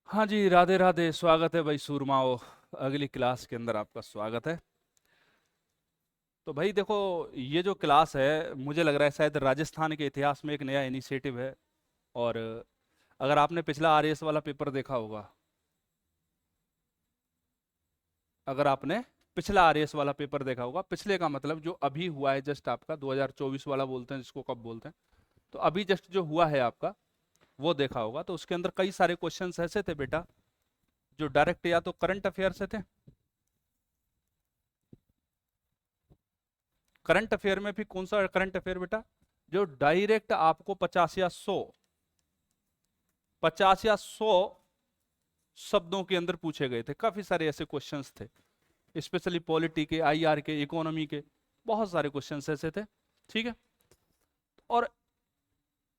हाँ जी, राधे राधे। स्वागत है भाई सूरमाओ। अगली क्लास के अंदर आपका स्वागत है। तो भाई देखो, ये जो क्लास है मुझे लग रहा है शायद राजस्थान के इतिहास में एक नया इनिशिएटिव है। और अगर आपने पिछला आरएएस वाला पेपर देखा होगा, अगर आपने पिछला आरएएस वाला पेपर देखा होगा, पिछले का मतलब जो अभी हुआ है, जस्ट आपका 2024 वाला बोलते हैं जिसको कब बोलते हैं, तो अभी जस्ट जो हुआ है आपका वो देखा होगा। तो उसके अंदर कई सारे क्वेश्चंस ऐसे थे बेटा जो डायरेक्ट या तो करंट अफेयर से थे। करंट अफेयर में भी कौन सा करंट अफेयर बेटा, जो डायरेक्ट आपको 50 या 100 शब्दों के अंदर पूछे गए थे। काफी सारे ऐसे क्वेश्चंस थे, स्पेशली पॉलिटी के, आईआर के, इकोनॉमी के, बहुत सारे क्वेश्चंस ऐसे थे। ठीक है। और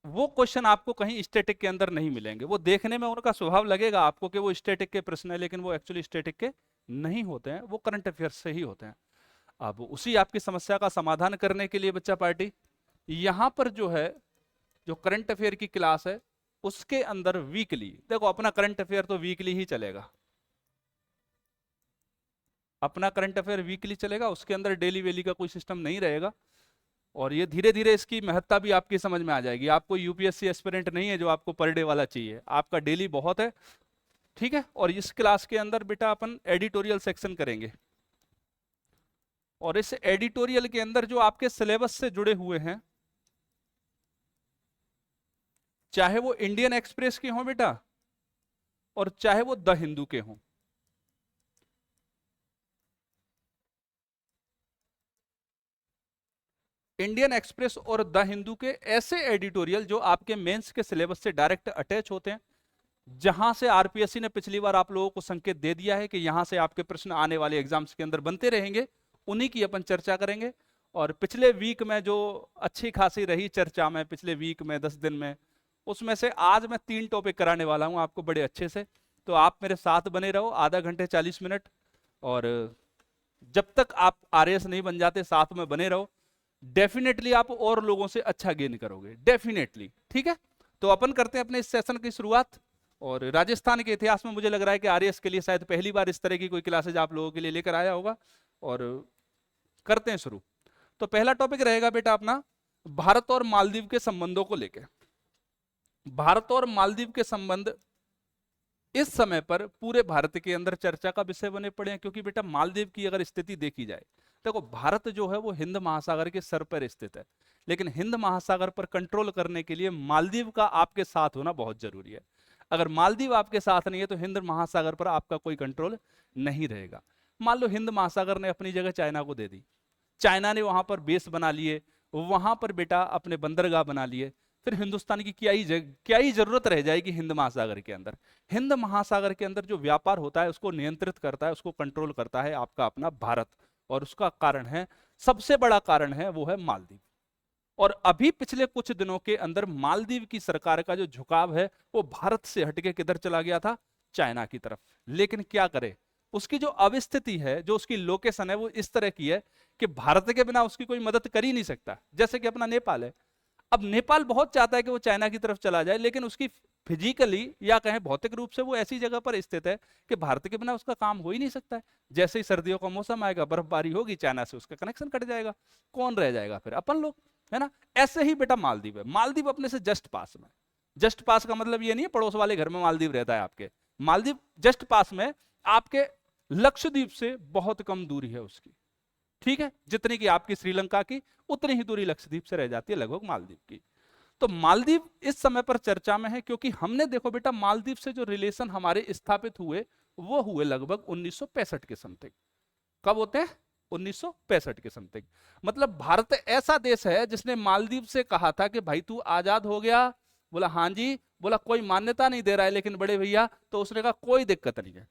वो क्वेश्चन आपको कहीं स्टैटिक के अंदर नहीं मिलेंगे। वो देखने में उनका स्वभाव लगेगा आपको कि वो स्टैटिक के प्रश्न है, लेकिन वो एक्चुअली स्टैटिक के नहीं होते हैं, वो करंट अफेयर से ही होते हैं। अब उसी आपकी समस्या का समाधान करने के लिए बच्चा पार्टी यहां पर जो है, जो करंट अफेयर की क्लास है उसके अंदर वीकली, देखो अपना करंट अफेयर तो वीकली ही चलेगा, अपना करंट अफेयर वीकली चलेगा, उसके अंदर डेली वेली का कोई सिस्टम नहीं रहेगा। और ये धीरे धीरे इसकी महत्ता भी आपकी समझ में आ जाएगी। आपको यूपीएससी एस्पिरेंट नहीं है जो आपको पर डे वाला चाहिए, आपका डेली बहुत है। ठीक है। और इस क्लास के अंदर बेटा अपन एडिटोरियल सेक्शन करेंगे, और इस एडिटोरियल के अंदर जो आपके सिलेबस से जुड़े हुए हैं, चाहे वो इंडियन एक्सप्रेस के हों बेटा, और चाहे वो द हिंदू के हों, इंडियन एक्सप्रेस और द हिंदू के ऐसे एडिटोरियल जो आपके मेंस के सिलेबस से डायरेक्ट अटैच होते हैं, जहां से आरपीएससी ने पिछली बार आप लोगों को संकेत दे दिया है कि यहां से आपके प्रश्न आने वाले एग्जाम्स के अंदर बनते रहेंगे, उन्हीं की अपन चर्चा करेंगे। और पिछले वीक में जो अच्छी खासी रही चर्चा में, पिछले वीक में 10 दिन में, उसमें से आज मैं 3 टॉपिक कराने वाला हूं आपको बड़े अच्छे से। तो आप मेरे साथ बने रहो, आधा घंटे 40 मिनट। और जब तक आप आरएएस नहीं बन जाते, साथ में बने रहो। डेफिनेटली आप और लोगों से अच्छा गेन करोगे, डेफिनेटली। ठीक है। तो अपन करते हैं अपने इस सेशन की शुरुआत। और राजस्थान के इतिहास में मुझे लग रहा है कि आरएएस के लिए शायद पहली बार इस तरह की कोई क्लासेज आप लोगों के लिए लेकर आया होगा। और करते हैं शुरू। तो पहला टॉपिक रहेगा बेटा अपना भारत और मालदीव के संबंधों को लेकर। भारत और मालदीव के संबंध इस समय पर पूरे भारत के अंदर चर्चा का विषय बने पड़े हैं, क्योंकि बेटा मालदीव की अगर स्थिति देखी जाए, देखो भारत जो है वो हिंद महासागर के सर पर स्थित है, लेकिन हिंद महासागर पर कंट्रोल करने के लिए मालदीव का आपके साथ होना बहुत जरूरी है। अगर मालदीव आपके साथ नहीं है तो हिंद महासागर पर आपका कोई कंट्रोल नहीं रहेगा। मान लो हिंद महासागर ने अपनी जगह चाइना को दे दी, चाइना ने वहां पर बेस बना लिए, वहां पर बेटा अपने बंदरगाह बना लिए, फिर हिंदुस्तान की क्या ही जरूरत रह जाएगी हिंद महासागर के अंदर। हिंद महासागर के अंदर जो व्यापार होता है उसको नियंत्रित करता है, उसको कंट्रोल करता है आपका अपना भारत। और उसका कारण है, सबसे बड़ा कारण है, वो है मालदीव। और अभी पिछले कुछ दिनों के अंदर मालदीव की सरकार का जो झुकाव है वो भारत से हटके किधर चला गया था, चाइना की तरफ। लेकिन क्या करे, उसकी जो अवस्थिति है, जो उसकी लोकेशन है, वो इस तरह की है कि भारत के बिना उसकी कोई मदद कर ही नहीं सकता। जैसे कि अपना नेपाल है, अब नेपाल बहुत चाहता है कि वो चाइना की तरफ चला जाए, लेकिन उसकी फिजिकली या कहें भौतिक रूप से वो ऐसी जगह पर स्थित है कि भारत के बिना उसका काम हो ही नहीं सकता है। जैसे ही सर्दियों का मौसम आएगा, बर्फबारी होगी, चाइना से उसका कनेक्शन कट जाएगा, कौन रह जाएगा फिर, अपन लोग, है ना। ऐसे ही बेटा मालदीव है, मालदीव अपने से जस्ट पास में। जस्ट पास का मतलब ये नहीं है पड़ोस वाले घर में मालदीव रहता है आपके, मालदीव जस्ट पास में, आपके लक्षद्वीप से बहुत कम दूरी है उसकी। ठीक है। जितनी की आपकी श्रीलंका की, उतनी ही दूरी लक्षद्वीप से रह जाती है लगभग मालदीव की। तो मालदीव इस समय पर चर्चा में है, क्योंकि हमने देखो बेटा मालदीव से जो रिलेशन हमारे स्थापित हुए, वो हुए लगभग 1965 के समथिंग। कब होते हैं, 1965 के समथिंग। मतलब भारत ऐसा देश है जिसने मालदीव से कहा था कि भाई तू आजाद हो गया, बोला हाँ जी, बोला कोई मान्यता नहीं दे रहा है लेकिन बड़े भैया, तो उसने कहा कोई दिक्कत नहीं है।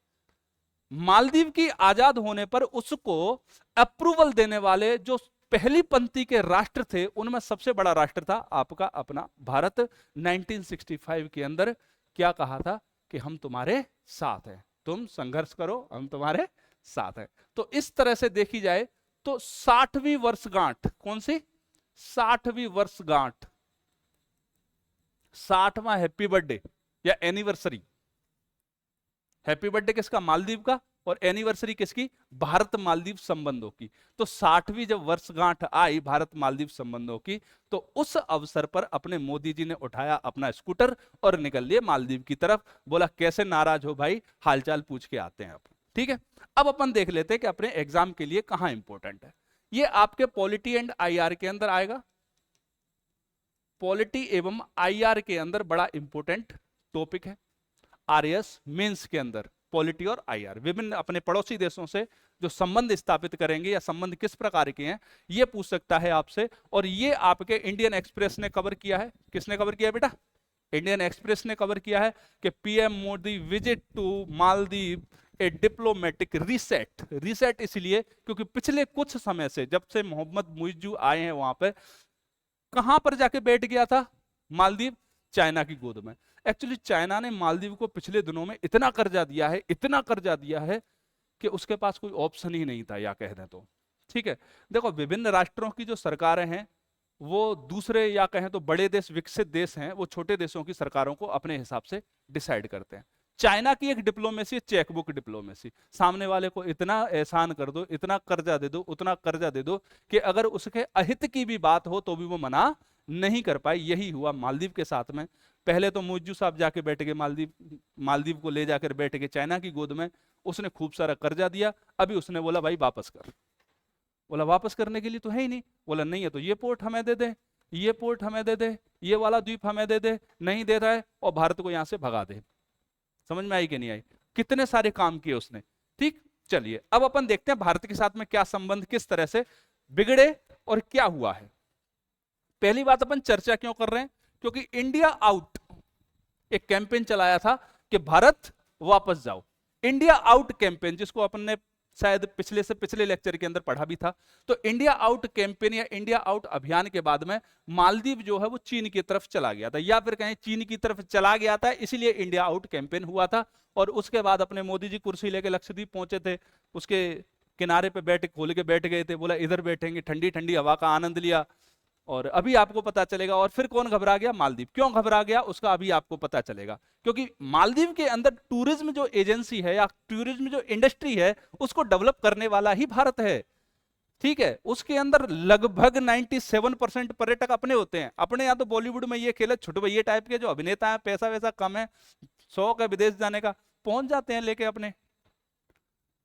मालदीव की आजाद होने पर उसको अप्रूवल देने वाले जो पहली पंक्ति के राष्ट्र थे, उनमें सबसे बड़ा राष्ट्र था आपका अपना भारत। 1965 के अंदर क्या कहा था कि हम तुम्हारे साथ हैं, तुम संघर्ष करो, हम तुम्हारे साथ हैं। तो इस तरह से देखी जाए तो 60वीं वर्षगांठ, कौन सी 60वीं वर्षगांठ, 60वां हैप्पी बर्थडे या एनिवर्सरी, हैप्पी बर्थडे किसका? मालदीव का। और एनिवर्सरी किसकी? भारत मालदीव संबंधों की। तो 60वीं जब वर्षगांठ आई भारत मालदीव संबंधों की, तो उस अवसर पर अपने मोदी जी ने उठाया अपना स्कूटर और निकल लिए मालदीव की तरफ। बोला कैसे नाराज हो भाई, हालचाल पूछ के आते हैं अपन। ठीक है, अब अपन देख लेते हैं कि अपने एग्जाम के लिए कहां इंपॉर्टेंट है। ये आपके पॉलिटी एंड आईआर के अंदर आएगा। पॉलिटी एवं आईआर के अंदर बड़ा इंपॉर्टेंट टॉपिक है। आरएस मेंस के अंदर पॉलिटी और आईआर, विभिन्न अपने पड़ोसी देशों से जो संबंध स्थापित करेंगे या संबंध किस प्रकार के हैं, ये पूछ सकता है आपसे। और ये आपके इंडियन एक्सप्रेस ने कवर किया है। किसने कवर किया है बेटा? इंडियन एक्सप्रेस ने कवर किया है कि PM Modi visit to Maldives a diplomatic reset. Reset इसलिए क्योंकि पिछले कुछ समय से, जब से मोहम्मद मुइज्जू आए हैं वहां पर, कहां पर जाके बैठ गया था मालदीव? चाइना की गोद में। एक्चुअली चाइना ने मालदीव को पिछले दिनों में इतना कर्जा दिया है, इतना कर्जा दिया है कि उसके पास कोई ऑप्शन ही नहीं था, या कह दें तो। ठीक है, देखो विभिन्न राष्ट्रों की जो सरकारें हैं वो दूसरे, या कहें तो बड़े देश, विकसित देश हैं, वो छोटे देशों की सरकारों को अपने हिसाब से डिसाइड करते हैं। चाइना की एक डिप्लोमेसी, चेकबुक डिप्लोमेसी। सामने वाले को इतना एहसान कर दो, इतना कर्जा दे दो, उतना कर्जा दे दो कि अगर उसके अहित की भी बात हो तो भी वो मना नहीं कर पाए। यही हुआ मालदीव के साथ में। पहले तो मुइज्जू साहब जाके बैठ गए मालदीव को ले जाकर बैठ गए चाइना की गोद में। उसने खूब सारा कर्जा दिया। अभी उसने बोला भाई वापस कर। बोला वापस करने के लिए तो है ही नहीं। बोला नहीं है तो ये पोर्ट हमें दे दे, ये पोर्ट हमें दे दे, ये वाला द्वीप हमें दे दे। नहीं दे रहा है और भारत को यहां से भगा दे। समझ में आई कि नहीं आई? कितने सारे काम किए उसने। ठीक, चलिए अब अपन देखते हैं भारत के साथ में क्या संबंध किस तरह से बिगड़े और क्या हुआ है। पहली बात अपन चर्चा क्यों कर रहे हैं? क्योंकि इंडिया आउट एक कैंपेन चलाया था कि भारत वापस जाओ। इंडिया आउट कैंपेन, जिसको अपन ने शायद पिछले से पिछले लेक्चर के अंदर पढ़ा भी था। तो इंडिया आउट कैंपेन या इंडिया आउट अभियान के बाद में मालदीव जो है वो चीन की तरफ चला गया था, या फिर कहें चीन की तरफ चला गया था, इसीलिए इंडिया आउट कैंपेन हुआ था। और उसके बाद अपने मोदी जी कुर्सी लेके लक्षद्वीप पहुंचे थे, उसके किनारे पे बैठ खोल के बैठ गए थे। बोला इधर बैठेंगे, ठंडी ठंडी हवा का आनंद लिया। और अभी आपको पता चलेगा। और फिर कौन घबरा गया? मालदीव। क्यों घबरा गया उसका अभी आपको पता चलेगा। क्योंकि मालदीव के अंदर टूरिज्म जो एजेंसी है या टूरिज्म जो इंडस्ट्री है उसको डेवलप करने वाला ही भारत है। ठीक है, उसके अंदर लगभग 97% पर्यटक अपने होते हैं। अपने यहाँ तो बॉलीवुड में ये खेल छुटभैये टाइप के जो अभिनेता है, पैसा वैसा कम है, शौक है विदेश जाने का, पहुंच जाते हैं लेके अपने।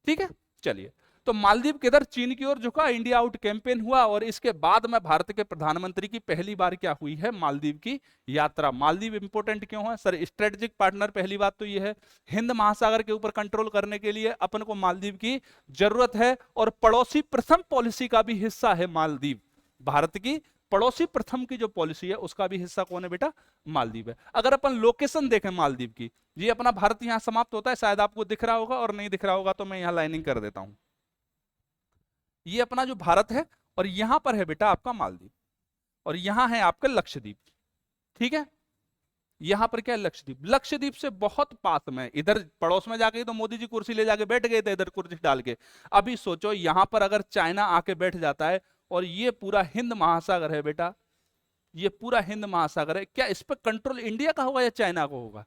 ठीक है, चलिए तो मालदीव के इधर चीन की ओर झुका, इंडिया आउट कैंपेन हुआ। और इसके बाद में भारत के प्रधानमंत्री की पहली बार क्या हुई है? मालदीव की यात्रा। मालदीव इंपोर्टेंट क्यों है सर? स्ट्रेटेजिक पार्टनर, पहली बात तो ये है। हिंद महासागर के ऊपर कंट्रोल करने के लिए अपन को मालदीव की जरूरत है। और पड़ोसी प्रथम पॉलिसी का भी हिस्सा है मालदीव। भारत की पड़ोसी प्रथम की जो पॉलिसी है उसका भी हिस्सा कौन है बेटा? मालदीव है। अगर अपन लोकेशन देखें मालदीव की, ये अपना भारत यहां समाप्त होता है, शायद आपको दिख रहा होगा, और नहीं दिख रहा होगा तो मैं यहां लाइनिंग कर देता हूं। ये अपना जो भारत है और यहां पर है बेटा आपका मालदीव, और यहां है आपका लक्षद्वीप। ठीक है, यहां पर क्या है? लक्षद्वीप। लक्षद्वीप से बहुत पास में, इधर पड़ोस में जाके तो मोदी जी कुर्सी ले जाके बैठ गए थे इधर कुर्सी डाल के। अभी सोचो यहां पर अगर चाइना आके बैठ जाता है, और ये पूरा हिंद महासागर है बेटा, ये पूरा हिंद महासागर है, क्या इस पर कंट्रोल इंडिया का होगा या चाइना को होगा?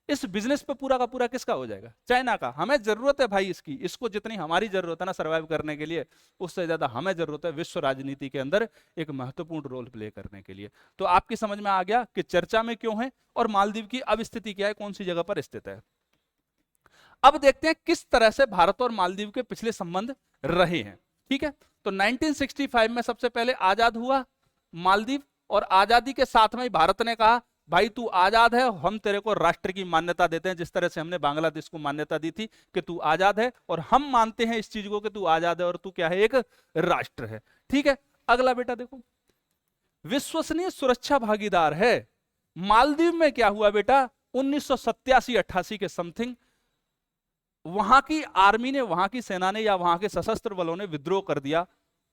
इस बिजनेस पे पूरा का पूरा किसका हो जाएगा? चाइना का। हमें जरूरत है भाई इसकी, इसको जितनी हमारी जरूरत है ना सर्वाइव करने के लिए, उससे ज्यादा हमें जरूरत है विश्व राजनीति के अंदर एक महत्वपूर्ण रोल प्ले करने के लिए। तो आपकी समझ में आ गया कि चर्चा में क्यों है और मालदीव की अब स्थिति क्या है, कौन सी जगह पर स्थित है। अब देखते हैं किस तरह से भारत और मालदीव के पिछले संबंध रहे हैं। ठीक है, तो 1965 में सबसे पहले आजाद हुआ मालदीव, और आजादी के साथ में भारत ने कहा भाई तू आजाद है, हम तेरे को राष्ट्र की मान्यता देते हैं, जिस तरह से हमने बांग्लादेश को मान्यता दी थी कि तू आजाद है, और हम मानते हैं इस चीज को कि तू आजाद है और तू क्या है? एक राष्ट्र है। ठीक है, अगला बेटा देखो, विश्वसनीय सुरक्षा भागीदार है। मालदीव में क्या हुआ बेटा? 1987-88 के समथिंग वहां की आर्मी ने, वहां की सेना ने या वहां के सशस्त्र बलों ने विद्रोह कर दिया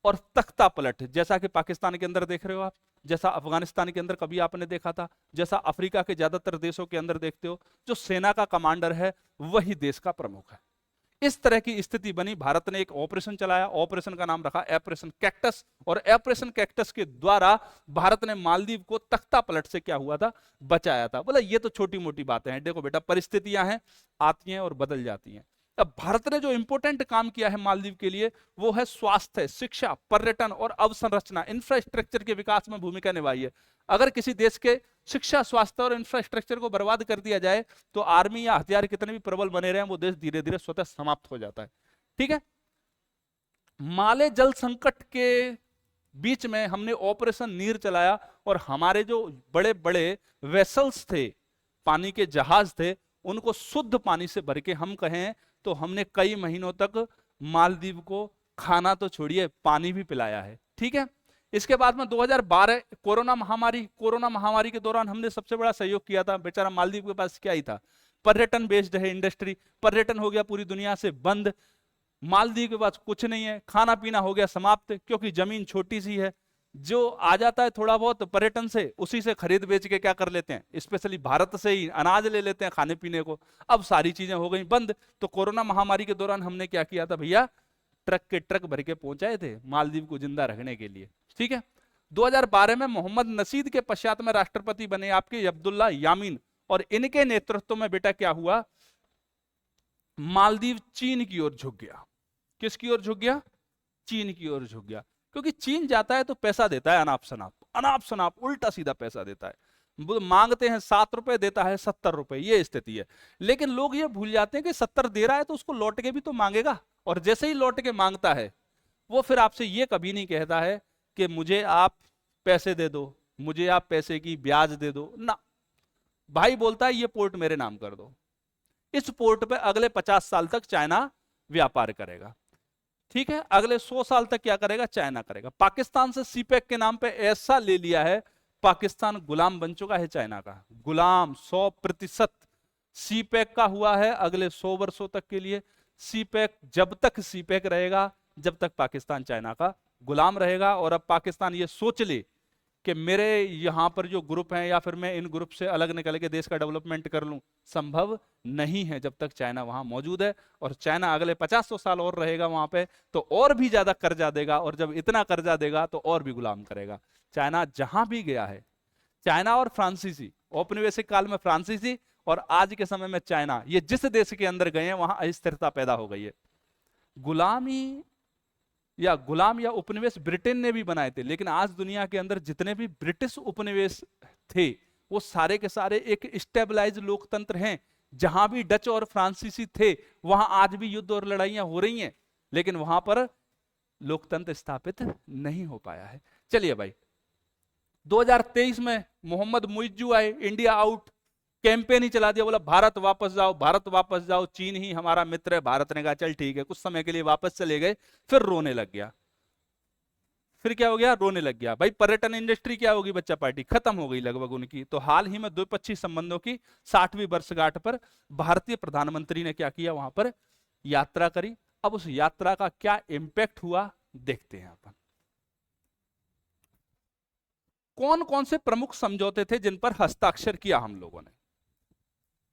और तख्ता पलट, जैसा कि पाकिस्तान के अंदर देख रहे हो आप, जैसा अफगानिस्तान के अंदर कभी आपने देखा था, जैसा अफ्रीका के ज्यादातर देशों के अंदर देखते हो, जो सेना का कमांडर है वही देश का प्रमुख है। इस तरह की स्थिति बनी। भारत ने एक ऑपरेशन चलाया, ऑपरेशन का नाम रखा ऑपरेशन कैक्टस, और ऑपरेशन कैक्टस के द्वारा भारत ने मालदीव को तख्ता पलट से क्या हुआ था, बचाया था। बोला ये तो छोटी मोटी बातें हैं, देखो बेटा परिस्थितियां हैं, आती हैं और बदल जाती हैं। अब भारत ने जो इंपॉर्टेंट काम किया है मालदीव के लिए वो है स्वास्थ्य, शिक्षा, पर्यटन और अवसंरचना, इंफ्रास्ट्रक्चर के विकास में भूमिका निभाई है। अगर किसी देश के शिक्षा, स्वास्थ्य और इंफ्रास्ट्रक्चर को बर्बाद कर दिया जाए तो आर्मी या हथियार कितने भी प्रबल बने रहे वो देश धीरे धीरे स्वतः समाप्त हो जाता है। ठीक है। माले जल संकट के बीच में हमने ऑपरेशन नीर चलाया और हमारे जो बड़े बड़े वेसल्स थे, पानी के जहाज थे, उनको शुद्ध पानी से भर के हम कहें तो हमने कई महीनों तक मालदीव को खाना तो छोड़िए पानी भी पिलाया है। ठीक है। इसके बाद में 2012 कोरोना महामारी के दौरान हमने सबसे बड़ा सहयोग किया था। बेचारा मालदीव के पास क्या ही था, पर्यटन बेस्ड है इंडस्ट्री, पर्यटन हो गया पूरी दुनिया से बंद, मालदीव के पास कुछ नहीं है, खाना पीना हो गया समाप्त, क्योंकि जमीन छोटी सी है, जो आ जाता है थोड़ा बहुत पर्यटन से उसी से खरीद बेच के क्या कर लेते हैं, स्पेशली भारत से ही अनाज ले लेते हैं खाने पीने को। अब सारी चीजें हो गई बंद। तो कोरोना महामारी के दौरान हमने क्या किया था भैया, ट्रक के ट्रक भर के पहुंचाए थे मालदीव को जिंदा रखने के लिए। ठीक है। 2012 में मोहम्मद नशीद के पश्चात में राष्ट्रपति बने आपके अब्दुल्ला यामीन, और इनके नेतृत्व में बेटा क्या हुआ, मालदीव चीन की ओर झुक गया। किसकी ओर झुक गया, चीन की ओर झुक गया। क्योंकि चीन जाता है तो पैसा देता है अनाप शनाप, अनाप शनाप उल्टा सीधा पैसा देता है, मांगते हैं 7 रुपए देता है 70 रुपए, ये स्थिति है। लेकिन लोग ये भूल जाते हैं कि 70 दे रहा है तो उसको लौट के भी तो मांगेगा, और जैसे ही लौट के मांगता है वो फिर आपसे ये कभी नहीं कहता है कि मुझे आप पैसे दे दो, मुझे आप पैसे की ब्याज दे दो ना। भाई बोलता है ये पोर्ट मेरे नाम कर दो, इस पोर्ट पे अगले 50 साल तक चाइना व्यापार करेगा। ठीक है। अगले 100 साल तक क्या करेगा, चाइना करेगा। पाकिस्तान से सीपेक के नाम पे ऐसा ले लिया है, पाकिस्तान गुलाम बन चुका है चाइना का, गुलाम 100%। सीपेक का हुआ है अगले 100 वर्षों तक के लिए। सीपेक जब तक सीपेक रहेगा जब तक पाकिस्तान चाइना का गुलाम रहेगा। और अब पाकिस्तान ये सोच ले कि मेरे यहां पर जो ग्रुप हैं या फिर मैं इन ग्रुप से अलग निकल के देश का डेवलपमेंट कर लूं, संभव नहीं है जब तक चाइना वहां मौजूद है। और चाइना अगले 50-100 साल और रहेगा वहां पे तो और भी ज्यादा कर्जा देगा, और जब इतना कर्जा देगा तो और भी गुलाम करेगा। चाइना जहां भी गया है, चाइना और फ्रांसीसी, औपनिवेशिक काल में फ्रांसीसी और आज के समय में चाइना, ये जिस देश के अंदर गए हैं वहां अस्थिरता पैदा हो गई है। गुलामी या गुलाम या उपनिवेश ब्रिटेन ने भी बनाए थे, लेकिन आज दुनिया के अंदर जितने भी ब्रिटिश उपनिवेश थे वो सारे के सारे एक स्टेबलाइज लोकतंत्र हैं। जहां भी डच और फ्रांसीसी थे वहां आज भी युद्ध और लड़ाइयां हो रही हैं, लेकिन वहां पर लोकतंत्र स्थापित नहीं हो पाया है। चलिए भाई, 2023 में मोहम्मद मुइज्जू आए, इंडिया आउट, कैंपेन ही चला दिया, बोला भारत वापस जाओ, भारत वापस जाओ, चीन ही हमारा मित्र है। भारत ने कहा चल ठीक है, कुछ समय के लिए वापस चले गए, फिर रोने लग गया। फिर क्या हो गया, रोने लग गया। भाई पर्यटन इंडस्ट्री क्या होगी, बच्चा पार्टी खत्म हो गई लगभग उनकी। तो हाल ही में द्विपक्षीय संबंधों की 60वीं वर्षगांठ पर भारतीय प्रधानमंत्री ने क्या किया, वहां पर यात्रा करी। अब उस यात्रा का क्या इंपैक्ट हुआ देखते हैं अपन। कौन कौन से प्रमुख समझौते थे जिन पर हस्ताक्षर किया हम लोगों ने।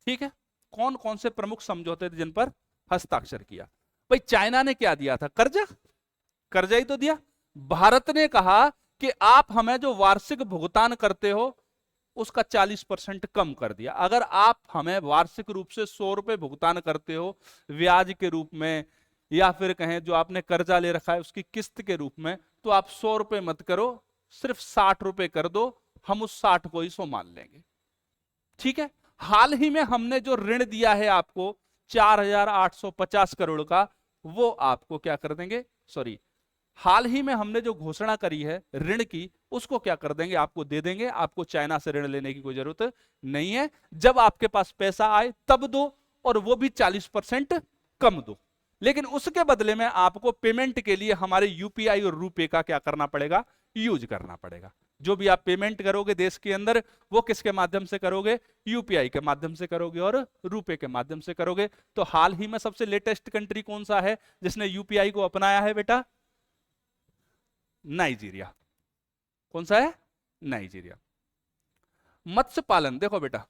ठीक है। कौन कौन से प्रमुख समझौते थे जिन पर हस्ताक्षर किया। भाई चाइना ने क्या दिया था, कर्जा, कर्जा ही तो दिया। भारत ने कहा कि आप हमें जो वार्षिक भुगतान करते हो उसका 40% कम कर दिया। अगर आप हमें वार्षिक रूप से 100 रुपए भुगतान करते हो ब्याज के रूप में, या फिर कहें जो आपने कर्जा ले रखा है उसकी किस्त के रूप में, तो आप 100 रुपए मत करो, सिर्फ 60 रुपए कर दो, हम उस 60 को ही 100 मान लेंगे। ठीक है। हाल ही में हमने जो ऋण दिया है आपको 4,850 करोड़ का, वो आपको क्या कर देंगे, सॉरी, हाल ही में हमने जो घोषणा करी है ऋण की, उसको क्या कर देंगे, आपको दे देंगे। आपको चाइना से ऋण लेने की कोई जरूरत नहीं है। जब आपके पास पैसा आए तब दो, और वो भी 40% कम दो। लेकिन उसके बदले में आपको पेमेंट के लिए हमारे यूपीआई और रुपए का क्या करना पड़ेगा, यूज करना पड़ेगा। जो भी आप पेमेंट करोगे देश के अंदर वो किसके माध्यम से करोगे, यूपीआई के माध्यम से करोगे और रुपए के माध्यम से करोगे। तो हाल ही में सबसे लेटेस्ट कंट्री कौन सा है जिसने यूपीआई को अपनाया है बेटा, नाइजीरिया। कौन सा है, नाइजीरिया। मत्स्य पालन, देखो बेटा,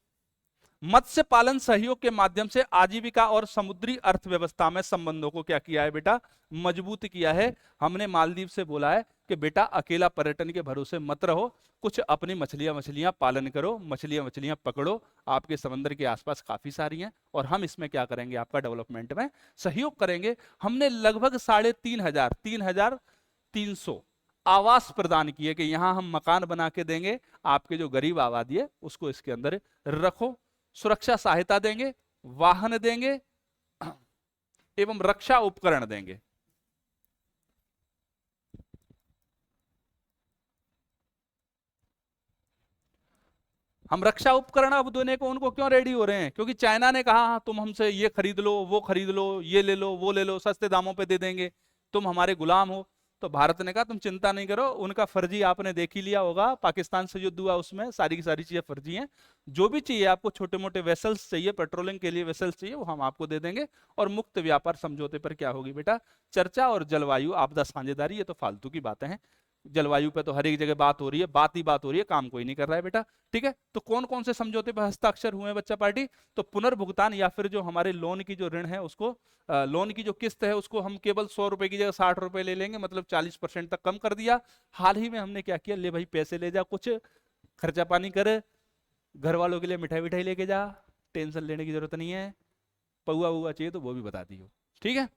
मत्स्य पालन सहयोग के माध्यम से आजीविका और समुद्री अर्थव्यवस्था में संबंधों को क्या किया है बेटा, मजबूत किया है। हमने मालदीव से बोला है कि बेटा अकेला पर्यटन के भरोसे मत रहो, कुछ अपनी मछलियां पालन करो, मछलियां पकड़ो, आपके समंदर के आसपास काफी सारी हैं और हम इसमें क्या करेंगे, आपका डेवलपमेंट में सहयोग करेंगे। हमने लगभग 3,300 आवास प्रदान किए कि यहां हम मकान बना के देंगे, आपके जो गरीब आबादी है उसको इसके अंदर रखो, सुरक्षा सहायता देंगे, वाहन देंगे एवं रक्षा उपकरण देंगे। हम रक्षा उपकरण अब देने को उनको क्यों रेडी हो रहे हैं, क्योंकि चाइना ने कहा हाँ, तुम हमसे ये खरीद लो, वो खरीद लो, ये ले लो, वो ले लो, सस्ते दामों पे दे देंगे, तुम हमारे गुलाम हो। तो भारत ने कहा तुम चिंता नहीं करो, उनका फर्जी आपने देख ही लिया होगा, पाकिस्तान से युद्ध हुआ उसमें सारी की सारी चीजें फर्जी हैं। जो भी चाहिए आपको, छोटे मोटे वेसल्स चाहिए, पेट्रोलिंग के लिए वेसल्स चाहिए, वो हम आपको दे देंगे। और मुक्त व्यापार समझौते पर क्या होगी बेटा, चर्चा। और जलवायु आपदा साझेदारी, ये तो फालतू की बातें हैं, जलवायु पे तो हर एक जगह बात हो रही है, बात ही बात हो रही है, काम कोई नहीं कर रहा है बेटा। ठीक है, तो कौन कौन से समझौते पर हस्ताक्षर हुए बच्चा पार्टी, तो पुनर्भुगतान या फिर जो हमारे लोन की जो ऋण है उसको, लोन की जो किस्त है उसको हम केवल 100 रुपए की जगह 60 रुपए ले लेंगे, मतलब 40% तक कम कर दिया। हाल ही में हमने क्या किया, ले भाई पैसे ले जा, कुछ खर्चा पानी कर, घर वालों के लिए मिठाई विठाई लेके जा, टेंशन लेने की जरूरत नहीं है, पौआ हुआ चाहिए तो वो भी बता दियो। ठीक है,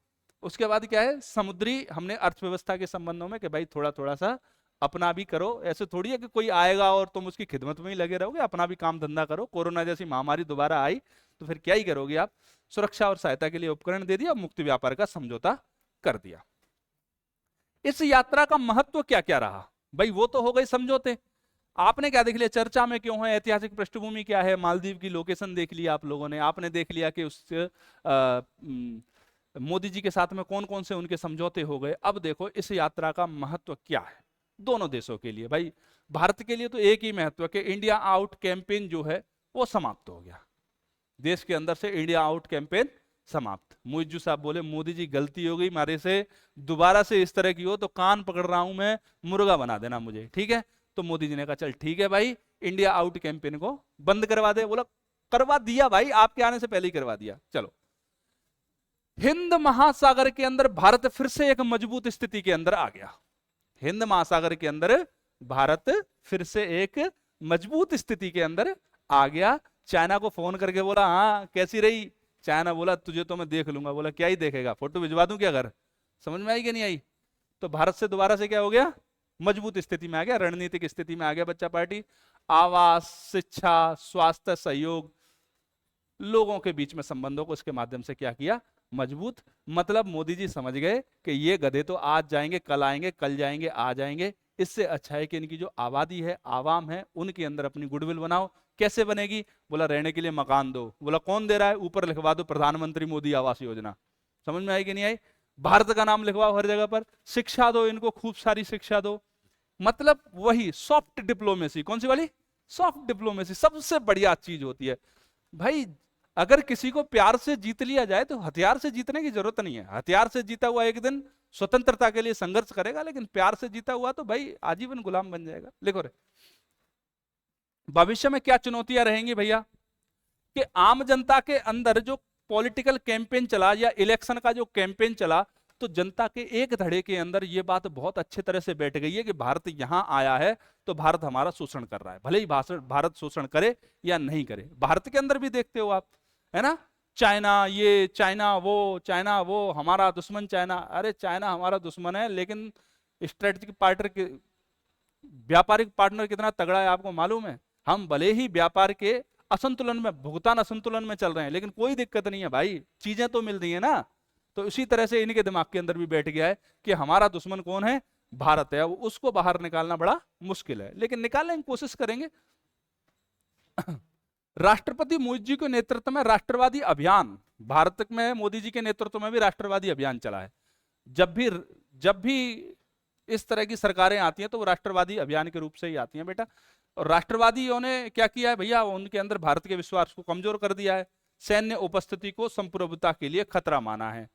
उसके बाद क्या है, समुद्री हमने अर्थव्यवस्था के संबंधों में कि भाई थोड़ा थोड़ा सा अपना भी करो, ऐसे थोड़ी है कि कोई आएगा और तुम उसकी खिदमत में ही लगे रहोगे, अपना भी काम धंधा करो। कोरोना जैसी महामारी दोबारा आई तो फिर क्या ही करोगे आप, सुरक्षा और सहायता के लिए उपकरण दे दिया, मुक्त व्यापार का समझौता कर दिया। इस यात्रा का महत्व क्या क्या रहा भाई, वो तो हो गई समझौते। आपने क्या देख लिया, चर्चा में क्यों है, ऐतिहासिक पृष्ठभूमि क्या है, मालदीव की लोकेशन देख लिया आप लोगों ने, आपने देख लिया कि उस मोदी जी के साथ में कौन कौन से उनके समझौते हो गए। अब देखो इस यात्रा का महत्व क्या है दोनों देशों के लिए। भाई भारत के लिए तो एक ही महत्व है कि इंडिया आउट कैंपेन जो है वो समाप्त हो गया, देश के अंदर से इंडिया आउट कैंपेन समाप्त। मुइज्जू साहब बोले मोदी जी गलती हो गई मारे से, दोबारा से इस तरह की हो तो कान पकड़ रहा हूं मैं, मुर्गा बना देना मुझे। ठीक है, तो मोदी जी ने कहा चल ठीक है भाई, इंडिया आउट कैंपेन को बंद करवा दे। बोला करवा दिया भाई, आपके आने से पहले ही करवा दिया। चलो, हिंद महासागर के अंदर भारत फिर से एक मजबूत स्थिति के अंदर आ गया। हिंद महासागर के अंदर भारत फिर से एक मजबूत स्थिति के अंदर आ गया। चाइना को फोन करके बोला हाँ कैसी रही, चाइना बोला तुझे तो मैं देख लूंगा। बोला क्या ही देखेगा, फोटो भिजवा दूं क्या घर। समझ में आई कि नहीं आई। तो भारत से दोबारा से क्या हो गया, मजबूत स्थिति में आ गया, रणनीतिक स्थिति में आ गया बच्चा पार्टी। आवास, शिक्षा, स्वास्थ्य सहयोग, लोगों के बीच में संबंधों को इसके माध्यम से क्या किया, मजबूत। मतलब मोदी जी समझ गए कि ये गधे तो आज जाएंगे कल आएंगे, कल जाएंगे आ जाएंगे, इससे अच्छा है कि इनकी जो आबादी है, आवाम है, उनके अंदर अपनी गुडविल बनाओ। कैसे बनेगी, बोला रहने के लिए मकान दो। बोला कौन दे रहा है, ऊपर लिखवा दो प्रधानमंत्री मोदी आवास योजना। समझ में आई कि नहीं आई। भारत का नाम लिखवाओ हर जगह पर। शिक्षा दो इनको, खूब सारी शिक्षा दो। मतलब वही सॉफ्ट डिप्लोमेसी। कौन सी वाली, सॉफ्ट डिप्लोमेसी सबसे बढ़िया चीज होती है भाई। अगर किसी को प्यार से जीत लिया जाए तो हथियार से जीतने की जरूरत नहीं है। हथियार से जीता हुआ एक दिन स्वतंत्रता के लिए संघर्ष करेगा, लेकिन प्यार से जीता हुआ तो भाई आजीवन गुलाम बन जाएगा। लिखो रे, भविष्य में क्या चुनौतियां रहेंगी भैया, कि आम जनता के अंदर जो पॉलिटिकल कैंपेन चला या इलेक्शन का जो कैंपेन चला, तो जनता के एक धड़े के अंदर ये बात बहुत अच्छे तरह से बैठ गई है कि भारत यहां आया है तो भारत हमारा शोषण कर रहा है। भले ही भारत शोषण करे या नहीं करे। भारत के अंदर भी देखते हो आप, है ना, चाइना ये, चाइना वो, हमारा दुश्मन चाइना। अरे चाइना हमारा दुश्मन है, लेकिन स्ट्रेटेजिक पार्टनर के, व्यापारिक पार्टनर कितना तगड़ा है आपको मालूम है। हम भले ही व्यापार के असंतुलन में, भुगतान असंतुलन में चल रहे हैं, लेकिन कोई दिक्कत नहीं है भाई, चीजें तो मिल रही है ना। तो इसी तरह से इनके दिमाग के अंदर भी बैठ गया है कि हमारा दुश्मन कौन है, भारत है। उसको बाहर निकालना बड़ा मुश्किल है, लेकिन निकालने की कोशिश करेंगे। राष्ट्रपति मोदी जी के नेतृत्व में राष्ट्रवादी अभियान, भारत में मोदी जी के नेतृत्व में भी राष्ट्रवादी अभियान चला है। जब भी इस तरह की सरकारें आती हैं तो वो राष्ट्रवादी अभियान के रूप से ही आती हैं बेटा। और राष्ट्रवादियों ने क्या किया है भैया, उनके अंदर भारत के विश्वास को कमजोर कर दिया है, सैन्य उपस्थिति को संप्रभुता के लिए खतरा माना है।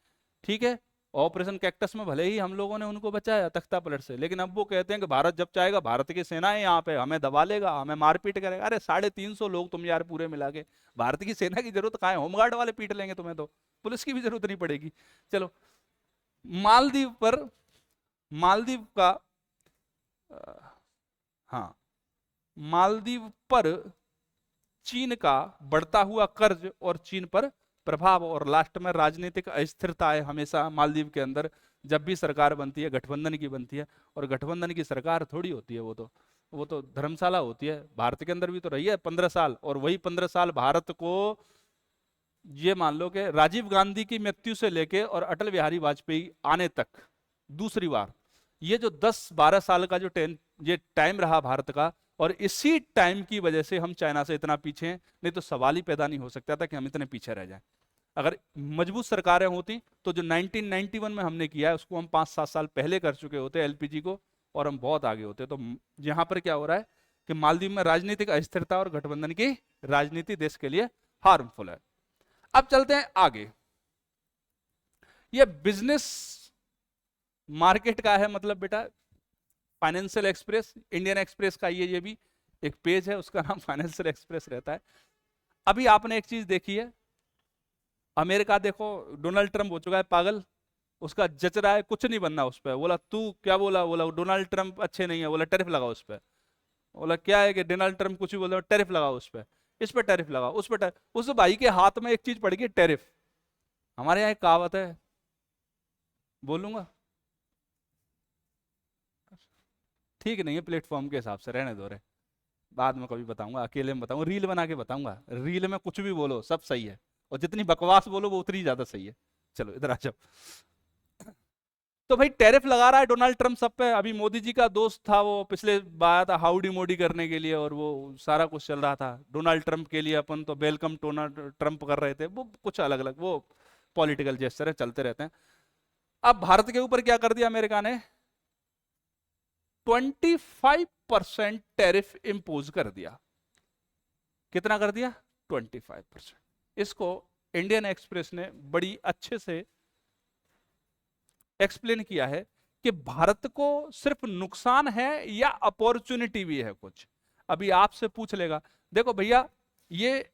ठीक है, ऑपरेशन कैक्टस में भले ही हम लोगों ने उनको बचाया तख्ता पलट से, लेकिन अब वो कहते हैं कि भारत जब चाहेगा, भारत की सेना है यहाँ पे, हमें दबा लेगा, हमें मारपीट करेगा। अरे 350 लोग तुम यार पूरे मिला के, भारत की सेना की जरूरत कहाँ है? होमगार्ड वाले पीट लेंगे तुम्हें, तो पुलिस की भी जरूरत नहीं पड़ेगी। चलो, मालदीव पर, मालदीव का हाँ, मालदीव पर चीन का बढ़ता हुआ कर्ज और चीन पर प्रभाव, और लास्ट में राजनीतिक अस्थिरता है हमेशा मालदीव के अंदर। जब भी सरकार बनती है गठबंधन की बनती है, और गठबंधन की सरकार थोड़ी होती है, वो तो धर्मशाला होती है। भारत के अंदर भी तो रही है 15 साल, और वही 15 साल भारत को, ये मान लो कि राजीव गांधी की मृत्यु से लेके और अटल बिहारी वाजपेयी आने तक दूसरी बार, ये जो 10-12 साल का जो ये टाइम रहा भारत का, और इसी टाइम की वजह से हम चाइना से इतना पीछे हैं। नहीं तो सवाल ही पैदा नहीं हो सकता था कि हम इतने पीछे रह जाएं। अगर मजबूत सरकारें होती तो जो 1991 में हमने किया है उसको हम 5-7 साल पहले कर चुके होते एलपीजी को, और हम बहुत आगे होते। तो यहां पर क्या हो रहा है कि मालदीव में राजनीतिक अस्थिरता और गठबंधन की राजनीति देश के लिए हार्मफुल है। अब चलते हैं आगे। ये बिजनेस मार्केट का है, मतलब बेटा फाइनेंशियल एक्सप्रेस, इंडियन एक्सप्रेस का ये भी एक पेज है, उसका नाम फाइनेंशियल एक्सप्रेस रहता है। अभी आपने एक चीज देखी है, अमेरिका देखो, डोनाल्ड ट्रंप हो चुका है पागल, उसका जच रहा है कुछ नहीं बनना उस पर। बोला तू क्या बोला, बोला डोनाल्ड ट्रंप अच्छे नहीं है, बोला टैरिफ लगाओ उस पर। बोला क्या है कि डोनाल्ड ट्रंप कुछ भी बोल रहा है, टैरिफ लगाओ उस पर, इस पर टैरिफ लगाओ, उस पर। उस भाई के हाथ में एक चीज पड़ गई, टैरिफ। हमारे यहाँ एक कहावत है, बोलूंगा ठीक नहीं है प्लेटफॉर्म के हिसाब से, रहने दो रे, बाद में कभी बताऊंगा, अकेले में बताऊंगा, रील बना के बताऊंगा। रील में कुछ भी बोलो सब सही है, और जितनी बकवास बोलो वो उतनी ज्यादा सही है। चलो इधर आ जाओ। तो भाई टैरिफ लगा रहा है डोनाल्ड ट्रंप सब पे। अभी मोदी जी का दोस्त था, वो पिछले आया था हाउडी मोडी करने के लिए, और वो सारा कुछ चल रहा था डोनाल्ड ट्रंप के लिए। अपन तो वेलकम डोनाल्ड ट्रंप कर रहे थे, वो कुछ अलग अलग वो पॉलिटिकल जेस्चर है, चलते रहते हैं। अब भारत के ऊपर क्या कर दिया अमेरिका ने, 25% टैरिफ इंपोज कर दिया। कितना कर दिया? 25%। इसको इंडियन एक्सप्रेस ने बड़ी अच्छे से एक्सप्लेन किया है कि भारत को सिर्फ नुकसान है या अपॉर्चुनिटी भी है कुछ। अभी आपसे पूछ लेगा, देखो भैया ये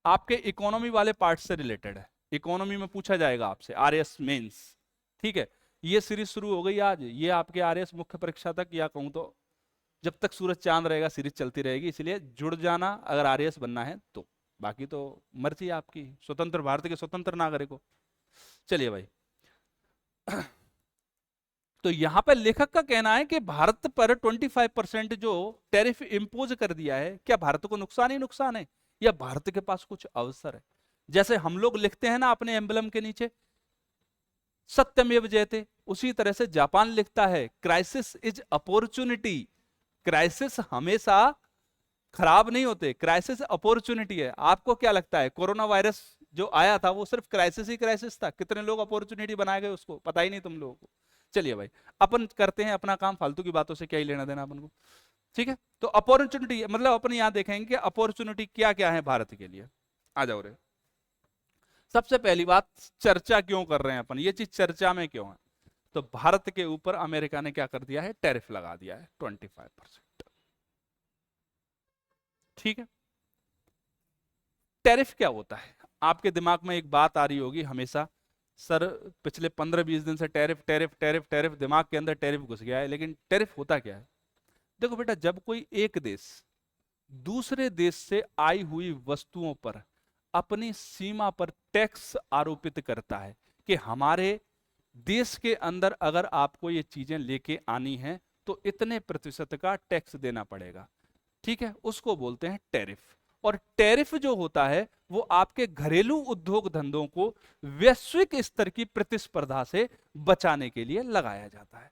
आपके इकोनॉमी वाले पार्ट से रिलेटेड है, इकोनॉमी में पूछा जाएगा आपसे, आरएस मेंस, ठीक है। ये सीरीज शुरू हो गई आज, ये आपके आरएस मुख्य परीक्षा तक, या कहूं तो जब तक सूरज चांद रहेगा सीरीज चलती रहेगी, इसलिए जुड़ जाना अगर आरएस बनना है तो। बाकी तो मर्जी आपकी, स्वतंत्र भारत के स्वतंत्र नागरिक हो। चलिए भाई, तो यहां पर लेखक का कहना है कि भारत पर 25% जो टैरिफ इंपोज कर दिया है, क्या भारत को नुकसान ही नुकसान है या भारत के पास कुछ अवसर है? जैसे हम लोग लिखते हैं ना अपने एम्बलम के नीचे सत्यमेव जयते, उसी तरह से जापान लिखता है क्राइसिस इज अपॉर्चुनिटी। क्राइसिस हमेशा खराब नहीं होते, क्राइसिस अपॉर्चुनिटी है। आपको क्या लगता है कोरोना वायरस जो आया था वो सिर्फ क्राइसिस ही क्राइसिस था? कितने लोग अपॉर्चुनिटी बनाए गए उसको पता ही नहीं तुम लोगों को। चलिए भाई, अपन करते हैं अपना काम, फालतू की बातों से क्या ही लेना देना अपन को, ठीक है। तो अपॉर्चुनिटी मतलब अपन यहां देखेंगे कि अपॉर्चुनिटी क्या क्या है भारत के लिए। आ जाओ रे, सबसे पहली बात, चर्चा क्यों कर रहे हैं अपन, ये चीज चर्चा में क्यों है? तो भारत के ऊपर अमेरिका ने क्या कर दिया है, टैरिफ लगा दिया है 25%, ठीक है। टैरिफ क्या होता है? आपके दिमाग में एक बात आ रही होगी हमेशा, सर पिछले 15-20 दिन से टैरिफ टैरिफ टैरिफ टैरिफ, दिमाग के अंदर टैरिफ घुस गया है। लेकिन टैरिफ होता क्या है? देखो बेटा, जब कोई एक देश दूसरे देश से आई हुई वस्तुओं पर अपनी सीमा पर टैक्स आरोपित करता है कि हमारे देश के अंदर अगर आपको ये चीजें लेके आनी है तो इतने प्रतिशत का टैक्स देना पड़ेगा, ठीक है, उसको बोलते हैं टैरिफ। और टैरिफ जो होता है वो आपके घरेलू उद्योग धंधों को वैश्विक स्तर की प्रतिस्पर्धा से बचाने के लिए लगाया जाता है।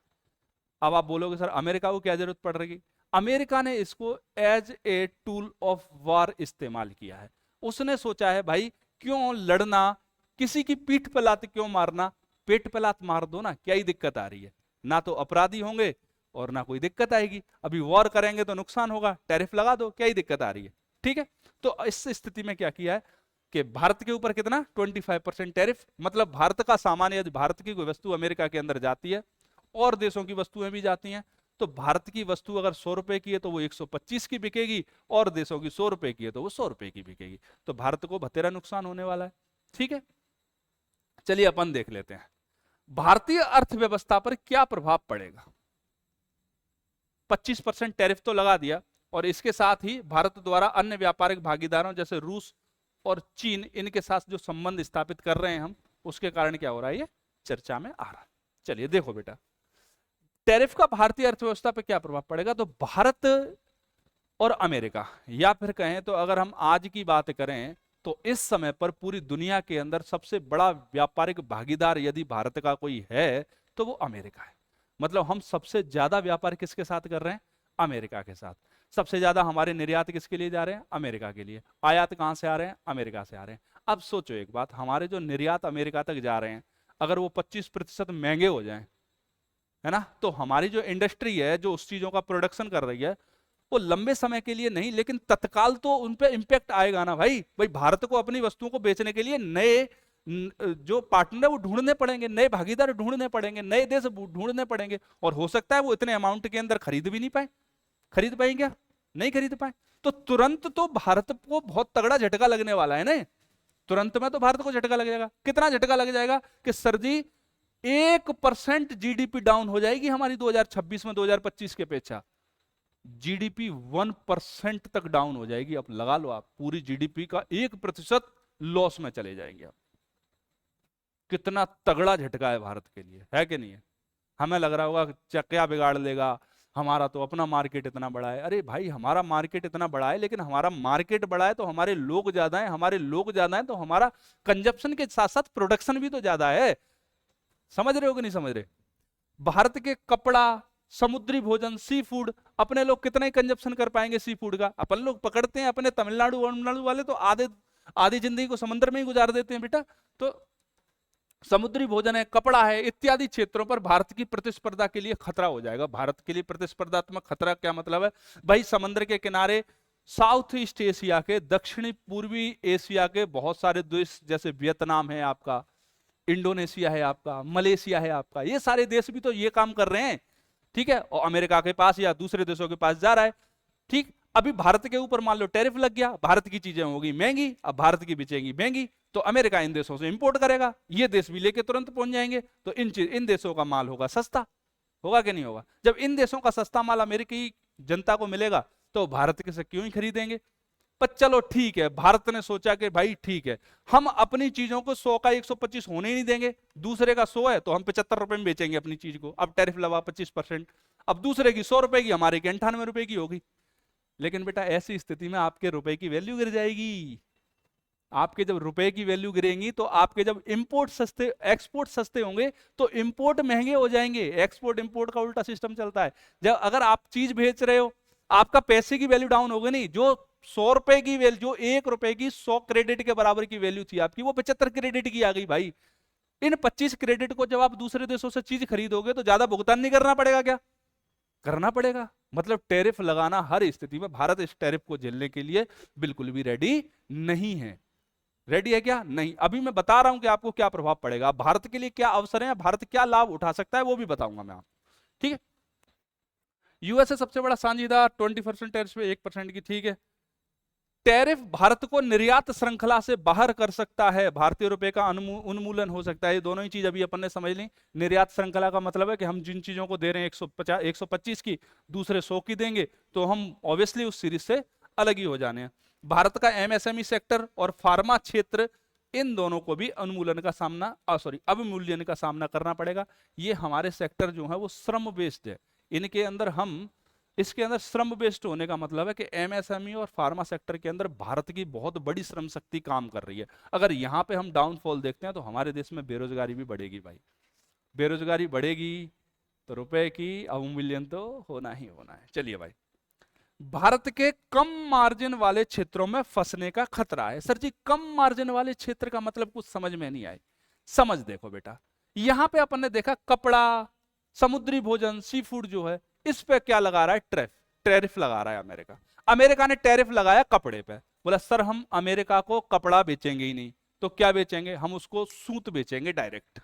अब आप बोलोगे सर अमेरिका को क्या जरूरत पड़ रही? अमेरिका ने इसको as a tool of war इस्तेमाल किया है। उसने सोचा है भाई क्यों लड़ना, किसी की पीठ पर लात क्यों मारना, पेट पर लात मार दो ना, क्या ही दिक्कत आ रही है? ना तो अपराधी होंगे और ना कोई दिक्कत आएगी। अभी वॉर करेंगे तो नुकसान होगा, टैरिफ लगा दो, क्या ही दिक्कत आ रही है, ठीक है। तो इस स्थिति में क्या किया है, कि भारत के ऊपर कितना 25% टैरिफ, मतलब भारत का सामान यदि भारत की कोई वस्तु अमेरिका के अंदर जाती है और देशों की वस्तुएं भी जाती हैं, तो भारत की वस्तु अगर 100 रुपए की है तो वो 125 की बिकेगी, और देशों की 100 रुपए की है तो वो 100 रुपए की बिकेगी। तो भारत को बतेरा नुकसान होने वाला है। ठीक है, चलिए अपन देख लेते हैं भारतीय अर्थव्यवस्था पर क्या प्रभाव पड़ेगा। 25% टैरिफ तो लगा दिया, और इसके साथ ही भारत द्वारा अन्य व्यापारिक भागीदारों जैसे रूस और चीन, इनके साथ जो संबंध स्थापित कर रहे हैं हम, उसके कारण क्या हो रहा है, ये चर्चा में आ रहा है। चलिए देखो बेटा, टैरिफ का भारतीय अर्थव्यवस्था पर क्या प्रभाव पड़ेगा। तो भारत और अमेरिका, या फिर कहें तो अगर हम आज की बात करें तो इस समय पर पूरी दुनिया के अंदर सबसे बड़ा व्यापारिक भागीदार यदि भारत का कोई है तो वो अमेरिका है। मतलब हम सबसे ज्यादा व्यापार किसके साथ कर रहे हैं, अमेरिका के साथ। सबसे ज्यादा हमारे निर्यात किसके लिए जा रहे हैं, अमेरिका के लिए। आयात कहां से आ रहे हैं, अमेरिका से आ रहे हैं। अब सोचो एक बात, हमारे जो निर्यात अमेरिका तक जा रहे हैं, अगर वो 25% महंगे हो जाएं, है ना, तो हमारी जो इंडस्ट्री है जो उस चीजों का प्रोडक्शन कर रही है, वो लंबे समय के लिए नहीं लेकिन तत्काल तो उन पे इंपैक्ट आएगा ना भाई। भारत को अपनी वस्तुओं को बेचने के लिए नए जो पार्टनर वो ढूंढने पड़ेंगे, नए भागीदार ढूंढने पड़ेंगे, नए देश ढूंढने पड़ेंगे, और हो सकता है वो इतने अमाउंट के अंदर खरीद भी नहीं पाए। खरीद पाएंगे क्या, नहीं खरीद पाए, तो तुरंत तो भारत को बहुत तगड़ा झटका लगने वाला है ना। तुरंत में तो भारत को झटका लग जाएगा। कितना झटका लग जाएगा कि सर जी 1% जीडीपी डाउन हो जाएगी हमारी 2026 में 2025 के अपेक्षा। जीडीपी 1% तक डाउन हो जाएगी। अब लगा लो आप, पूरी जीडीपी का 1% लॉस में चले जाएंगे। अब कितना तगड़ा झटका है भारत के लिए, है कि नहीं है। हमें लग रहा होगा क्या बिगाड़ लेगा, हमारा तो अपना मार्केट इतना बड़ा है। अरे भाई, हमारा मार्केट इतना बड़ा है, लेकिन हमारा मार्केट बड़ा है तो हमारे लोग ज्यादा हैं, हमारे लोग ज्यादा हैं तो हमारा कंजप्शन के साथ साथ प्रोडक्शन भी तो ज्यादा है। समझ रहे हो कि नहीं समझ रहे। भारत के कपड़ा, समुद्री भोजन, सी फूड, अपने लोग कितना ही कंजप्शन कर पाएंगे सी फूड का। अपन लोग पकड़ते हैं, अपने तमिलनाडु वाले तो आधी जिंदगी को समुद्र में ही गुजार देते हैं बेटा। तो समुद्री भोजन है, कपड़ा है, इत्यादि क्षेत्रों पर भारत की प्रतिस्पर्धा के लिए खतरा हो जाएगा। भारत के लिए प्रतिस्पर्धात्मक खतरा क्या मतलब है भाई, समुद्र के किनारे साउथ ईस्ट एशिया के, दक्षिणी पूर्वी एशिया के बहुत सारे देश, जैसे वियतनाम है आपका, इंडोनेशिया है आपका, मलेशिया है आपका, ये सारे देश भी तो ये काम कर रहे हैं। ठीक है, और अमेरिका के पास या दूसरे देशों के पास जा रहा है। ठीक, अभी भारत के ऊपर मान लो टैरिफ लग गया, भारत की चीजें होगी महंगी, अब भारत की बिचेंगी महंगी, तो अमेरिका इन देशों से इंपोर्ट करेगा, ये देश भी लेके तुरंत पहुंच जाएंगे, तो इन देशों का माल होगा सस्ता। होगा कि नहीं होगा। जब इन देशों का सस्ता माल अमेरिकी जनता को मिलेगा तो भारत के से क्यों ही खरीदेंगे। पर चलो ठीक है, भारत ने सोचा कि भाई ठीक है, हम अपनी चीजों को 100 का 125 होने ही नहीं देंगे। दूसरे का 100 है तो हम 75 रुपए में बेचेंगे अपनी चीज को। अब टैरिफ लगा 25%, अब दूसरे की 100 रुपए की, हमारे की 98 रुपए की होगी। लेकिन बेटा ऐसी स्थिति में आपके रुपए की वैल्यू गिर जाएगी। आपके जब रुपए की वैल्यू गिरेगी तो आपके जब इंपोर्ट सस्ते, एक्सपोर्ट सस्ते होंगे तो इंपोर्ट महंगे हो जाएंगे। एक्सपोर्ट इंपोर्ट का उल्टा सिस्टम चलता है। जब अगर आप चीज भेज रहे हो, आपका पैसे की वैल्यू डाउन होगी नहीं। जो 100 रुपए की वैल्यू, जो 1 रुपए की 100 क्रेडिट के बराबर की वैल्यू थी आपकी, वो 75 क्रेडिट की आ गई भाई। इन 25 क्रेडिट को जब आप दूसरे देशों से चीज खरीदोगे तो ज्यादा भुगतान नहीं करना पड़ेगा क्या, करना पड़ेगा। मतलब टैरिफ लगाना हर स्थिति में, भारत इस टैरिफ को झेलने के लिए बिल्कुल भी रेडी नहीं है। रेडी है क्या, नहीं। अभी मैं बता रहा हूं कि आपको क्या प्रभाव पड़ेगा, भारत के लिए क्या अवसर है, भारत क्या लाभ उठा सकता है, वो भी बताऊंगा मैं आपको। ठीक है, यूएसए सबसे बड़ा साझेदार, 20% टैरिफ पे 1% की। ठीक है, टैरिफ भारत को निर्यात श्रृंखला से बाहर कर सकता है, भारतीय रुपए का उन्मूलन हो सकता है। ये दोनों ही चीज अभी अपन ने समझ ली। निर्यात श्रृंखला का मतलब है कि हम जिन चीजों को दे रहे हैं 125 की, दूसरे 100 की देंगे, तो हम ऑब्वियसली उस सीरीज से अलग ही हो जाने हैं। भारत का एमएसएमई सेक्टर और फार्मा क्षेत्र, इन दोनों को भी उन्मूलन का सामना, अवमूल्यन का सामना करना पड़ेगा। ये हमारे सेक्टर जो है वो श्रम बेस्ड है। इनके अंदर इसके अंदर श्रम बेस्ड होने का मतलब है कि एमएसएमई और फार्मा सेक्टर के अंदर भारत की बहुत बड़ी श्रम शक्ति काम कर रही है। अगर यहाँ पे हम डाउनफॉल देखते हैं तो हमारे देश में बेरोजगारी भी बढ़ेगी भाई। बेरोजगारी बढ़ेगी तो रुपए की अवमूल्यन तो होना ही होना है। चलिए भाई, भारत के कम मार्जिन वाले क्षेत्रों में फंसने का खतरा है। सर जी कम मार्जिन वाले क्षेत्र का मतलब कुछ समझ में नहीं आए। समझ देखो बेटा, यहां पे अपन ने देखा कपड़ा, समुद्री भोजन, सी फूड जो है, इस पे क्या लगा रहा है, टैरिफ लगा रहा है अमेरिका। अमेरिका ने टैरिफ लगाया कपड़े पे, बोला सर हम अमेरिका को कपड़ा बेचेंगे ही नहीं, तो क्या बेचेंगे, हम उसको सूत बेचेंगे, डायरेक्ट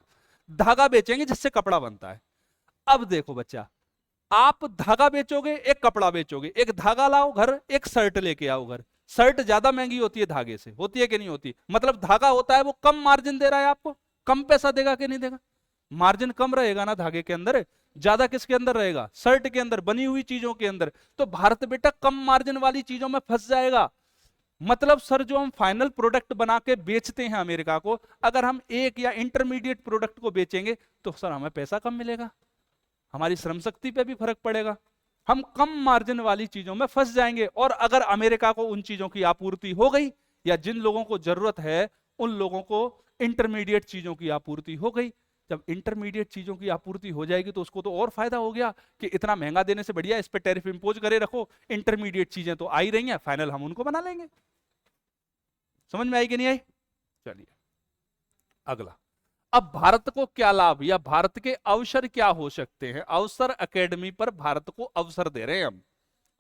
धागा बेचेंगे जिससे कपड़ा बनता है। अब देखो बच्चा, आप धागा बेचोगे, एक कपड़ा बेचोगे, एक धागा लाओ घर, एक शर्ट लेके आओ घर, शर्ट ज्यादा महंगी होती है धागे से, होती है कि नहीं होती, मतलब धागा होता है वो कम मार्जिन दे रहा है आपको, कम पैसा देगा कि नहीं देगा, मार्जिन कम रहेगा ना धागे के अंदर, ज्यादा किसके अंदर रहेगा, शर्ट के अंदर, बनी हुई चीजों के अंदर। तो भारत बेटा कम मार्जिन वाली चीजों में फंस जाएगा। मतलब सर जो हम फाइनल प्रोडक्ट बना के बेचते हैं अमेरिका को, अगर हम एक या इंटरमीडिएट प्रोडक्ट को बेचेंगे तो सर हमें पैसा कम मिलेगा, हमारी श्रम शक्ति पे भी फर्क पड़ेगा, हम कम मार्जिन वाली चीजों में फंस जाएंगे। और अगर अमेरिका को उन चीजों की आपूर्ति हो गई, या जिन लोगों को जरूरत है उन लोगों को इंटरमीडिएट चीजों की आपूर्ति हो गई, जब इंटरमीडिएट चीजों की आपूर्ति हो जाएगी तो उसको तो और फायदा हो गया कि इतना महंगा देने से बढ़िया इस पे टैरिफ इंपोज करे रखो, इंटरमीडिएट चीजें तो आ ही रही हैं, फाइनल हम उनको बना लेंगे। समझ में आई कि नहीं आई? चलिए अगला, अब भारत को क्या लाभ या भारत के अवसर क्या हो सकते हैं। अवसर एकेडमी पर भारत को अवसर दे रहे हैं हम,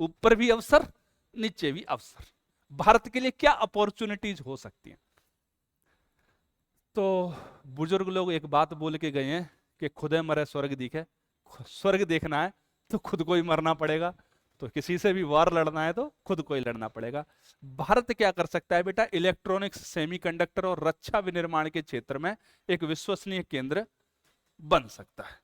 ऊपर भी अवसर नीचे भी अवसर, भारत के लिए क्या अपॉर्चुनिटीज हो सकती हैं। तो बुजुर्ग लोग एक बात बोल के गए हैं कि खुदे मरे स्वर्ग दिखे, स्वर्ग देखना है तो खुद को ही मरना पड़ेगा, तो किसी से भी वार लड़ना है तो खुद को ही लड़ना पड़ेगा। भारत क्या कर सकता है बेटा, इलेक्ट्रॉनिक्स, सेमीकंडक्टर और रक्षा विनिर्माण के क्षेत्र में एक विश्वसनीय केंद्र बन सकता है,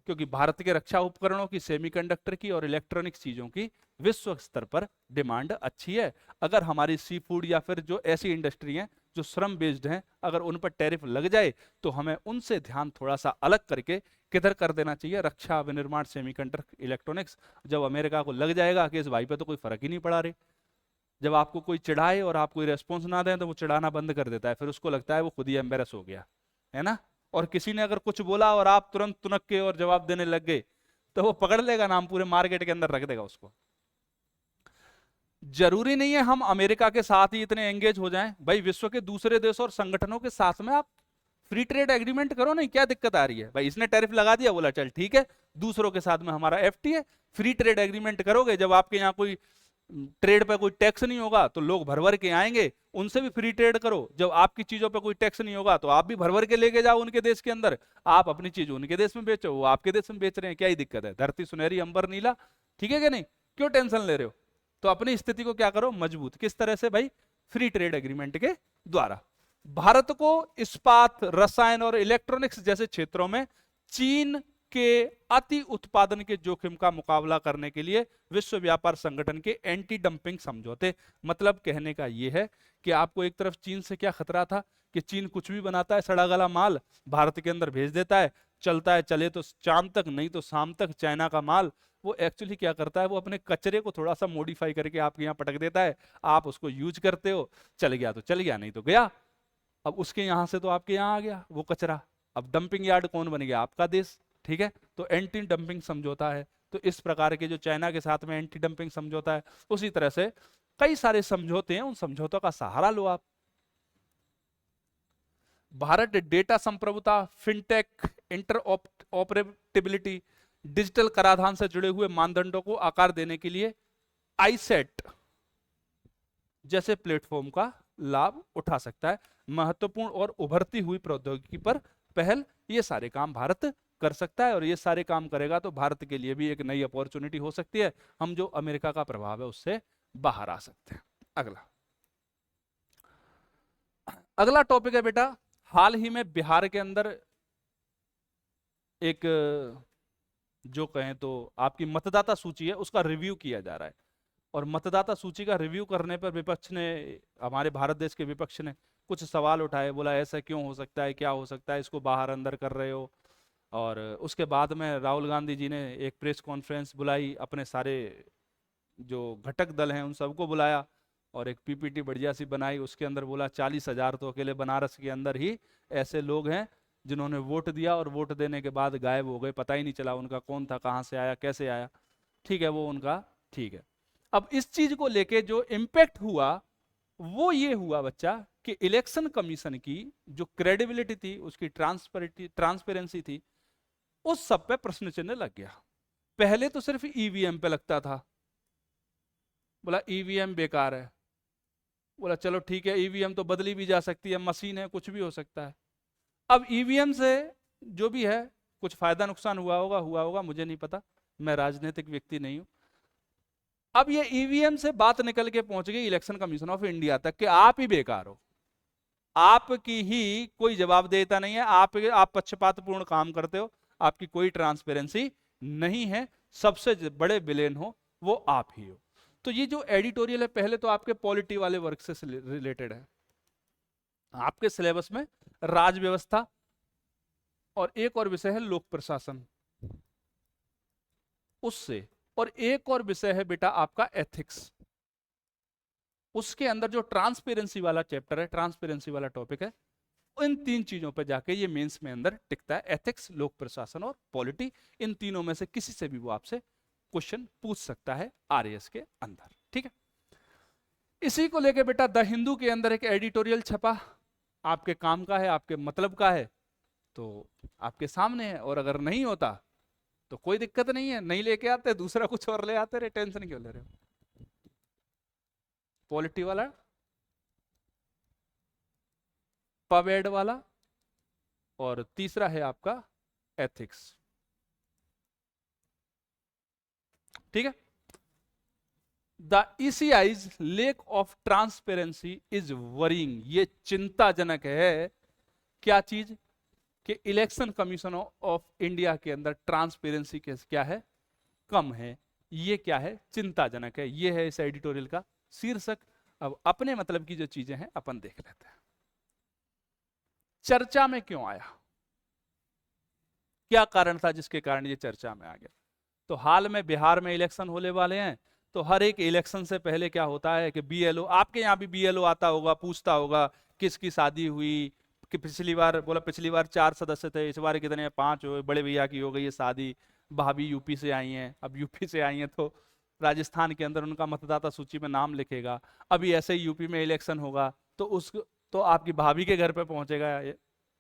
क्योंकि भारत के रक्षा उपकरणों की, सेमीकंडक्टर की और इलेक्ट्रॉनिक्स चीजों की विश्व स्तर पर डिमांड अच्छी है। अगर हमारी सी फूड या फिर जो ऐसी इंडस्ट्री हैं जो श्रम बेस्ड हैं, अगर उन पर टैरिफ लग जाए तो हमें उनसे ध्यान थोड़ा सा अलग करके किधर कर देना चाहिए, रक्षा विनिर्माण, सेमीकंडक्टर, इलेक्ट्रॉनिक्स। जब अमेरिका को लग जाएगा कि इस भाई पे तो कोई फर्क ही नहीं पड़ा रही, जब आपको कोई चिढ़ाए और आप कोई रेस्पॉन्स ना दें तो वो चिढ़ाना बंद कर देता है, फिर उसको लगता है वो खुद ही एम्बेरस हो गया है ना। और किसी ने अगर कुछ बोला और आप तुरंत तुनक के और जवाब देने लग गए तो वो पकड़ लेगा नाम, पूरे मार्केट के अंदर रख देगा उसको। जरूरी नहीं है हम अमेरिका के साथ ही इतने एंगेज हो जाएं, भाई विश्व के दूसरे देशों और संगठनों के साथ में आप फ्री ट्रेड एग्रीमेंट करो, नहीं क्या दिक्कत आ रही है भाई, इसने टैरिफ लगा दिया, बोला चल ठीक है, दूसरों के साथ में हमारा एफटीए, फ्री ट्रेड एग्रीमेंट करोगे, जब आपके यहाँ कोई ट्रेड पे कोई टैक्स नहीं होगा तो लोग भर भर के आएंगे, उनसे भी फ्री ट्रेड करो। जब आपकी चीजों पे कोई टैक्स नहीं होगा तो आप भी भर भर के लेके जाओ उनके देश के अंदर, आप अपनी चीज उनके देश में बेचो, वो आपके देश में बेच रहे हैं, क्या ही दिक्कत है, धरती सुनहरी अंबर नीला, ठीक है कि नहीं, क्यों टेंशन ले रहे हो। तो अपनी स्थिति को क्या करो, मजबूत, किस तरह से भाई, फ्री ट्रेड एग्रीमेंट के द्वारा। भारत को इस्पात, रसायन और इलेक्ट्रॉनिक्स जैसे क्षेत्रों में चीन के अति उत्पादन के जोखिम का मुकाबला करने के लिए विश्व व्यापार संगठन के एंटी डंपिंग समझौते, मतलब कहने का यह है कि आपको एक तरफ चीन से क्या खतरा था कि चीन कुछ भी बनाता है, सड़ा गला माल भारत के अंदर भेज देता है, चलता है, चले तो चांद तक, नहीं तो शाम तक, चाइना का माल। वो एक्चुअली क्या करता है, वो अपने कचरे को थोड़ा सा मॉडिफाई करके आपके यहाँ पटक देता है, आप उसको यूज करते हो, चल गया तो चल गया, नहीं तो गया। अब उसके यहां से तो आपके यहाँ आ गया वो कचरा, अब डंपिंग यार्ड कौन बन गया, आपका देश, ठीक है। तो एंटी डंपिंग समझौता है, तो इस प्रकार के जो चाइना के साथ में एंटी डंपिंग समझौता है, उसी तरह से कई सारे समझौते हैं, उन समझौतों का सहारा लो आप। भारत डेटा संप्रभुता, फिनटेक, इंटरऑपरेबिलिटी, डिजिटल कराधान से जुड़े हुए मानदंडों को आकार देने के लिए आईसेट जैसे प्लेटफॉर्म का लाभ उठा सकता है। महत्वपूर्ण और उभरती हुई प्रौद्योगिकी पर पहल, ये सारे काम भारत कर सकता है, और ये सारे काम करेगा तो भारत के लिए भी एक नई अपॉर्चुनिटी हो सकती है, हम जो अमेरिका का प्रभाव है उससे बाहर आ सकते हैं। अगला टॉपिक है बेटा, हाल ही में बिहार के अंदर एक जो कहें तो आपकी मतदाता सूची है उसका रिव्यू किया जा रहा है, और मतदाता सूची का रिव्यू करने पर विपक्ष ने, हमारे भारत देश के विपक्ष ने कुछ सवाल उठाए, बोला ऐसा क्यों हो सकता है, क्या हो सकता है, इसको बाहर अंदर कर रहे हो। और उसके बाद में राहुल गांधी जी ने एक प्रेस कॉन्फ्रेंस बुलाई, अपने सारे जो घटक दल हैं उन सबको बुलाया और एक पीपीटी बढ़िया सी बनाई, उसके अंदर बोला 40,000 तो अकेले बनारस के अंदर ही ऐसे लोग हैं जिन्होंने वोट दिया और वोट देने के बाद गायब हो गए, पता ही नहीं चला उनका कौन था, कहाँ से आया, कैसे आया, ठीक है, वो उनका ठीक है। अब इस चीज को लेके जो इम्पैक्ट हुआ वो ये हुआ बच्चा कि इलेक्शन कमीशन की जो क्रेडिबिलिटी थी, उसकी ट्रांसपेरेंसी थी, उस सब पे प्रश्न चिन्ह लग गया। पहले तो सिर्फ ईवीएम पे लगता था, बोला ईवीएम बेकार है। बोला चलो ठीक है, ईवीएम तो बदली भी जा सकती है, मशीन है, कुछ भी हो सकता है। अब ईवीएम से जो भी है कुछ फायदा नुकसान हुआ होगा, मुझे नहीं पता, मैं राजनीतिक व्यक्ति नहीं हूं। अब ये ईवीएम से बात निकल के पहुंच गई इलेक्शन कमीशन ऑफ इंडिया तक कि आप ही बेकार हो, आपकी ही कोई जवाब देता नहीं है, आप पक्षपातपूर्ण काम करते हो, आपकी कोई ट्रांसपेरेंसी नहीं है, सबसे बड़े विलेन हो वो आप ही हो। तो ये जो एडिटोरियल है पहले तो आपके पॉलिटी वाले वर्क से रिलेटेड है, आपके सिलेबस में राज व्यवस्था और एक और विषय है लोक प्रशासन उससे, और एक और विषय है बेटा आपका एथिक्स। उसके अंदर जो ट्रांसपेरेंसी वाला चैप्टर है, ट्रांसपेरेंसी वाला टॉपिक है, इन तीन चीजों पे जाके ये मेंस में अंदर टिकता है, एथिक्स, लोक प्रशासन और पॉलिटी। इन तीनों में से किसी से भी वो आपसे क्वेश्चन पूछ सकता है आरएएस के अंदर, ठीक है। इसी को लेके बेटा द हिंदू के अंदर एक एडिटोरियल छपा, आपके काम का है, आपके मतलब का है, तो आपके सामने है, और अगर नहीं होता तो कोई दिक्कत नहीं है, नहीं लेके आते दूसरा कुछ और ले आते रहे, टेंशन क्यों ले रहे हो। पॉलिटी वाला, पवेड वाला, और तीसरा है आपका एथिक्स, ठीक है। The ECI's lack of transparency is worrying, ये चिंताजनक है। क्या चीज? कि इलेक्शन कमीशन ऑफ इंडिया के अंदर ट्रांसपेरेंसी क्या है, कम है। ये क्या है? चिंताजनक है। ये है इस एडिटोरियल का शीर्षक। अब अपने मतलब की जो चीजें हैं अपन देख लेते हैं। चर्चा में क्यों आया, क्या कारण था जिसके कारण ये चर्चा में आ गया? तो हाल में बिहार में इलेक्शन होने वाले हैं, तो हर एक इलेक्शन से पहले क्या होता है कि BLO, आपके यहाँ भी BLO आता होगा, पूछता होगा किसकी शादी हुई, कि पिछली बार बोला पिछली बार 4 सदस्य थे, इस बार कितने, 5 हुए, बड़े भैया की हो गई है शादी, भाभी यूपी से आई हैं, अब यूपी से आई हैं तो राजस्थान के अंदर उनका मतदाता सूची में नाम लिखेगा। अभी ऐसे ही यूपी में इलेक्शन होगा तो आपकी भाभी के घर पे पहुंचेगा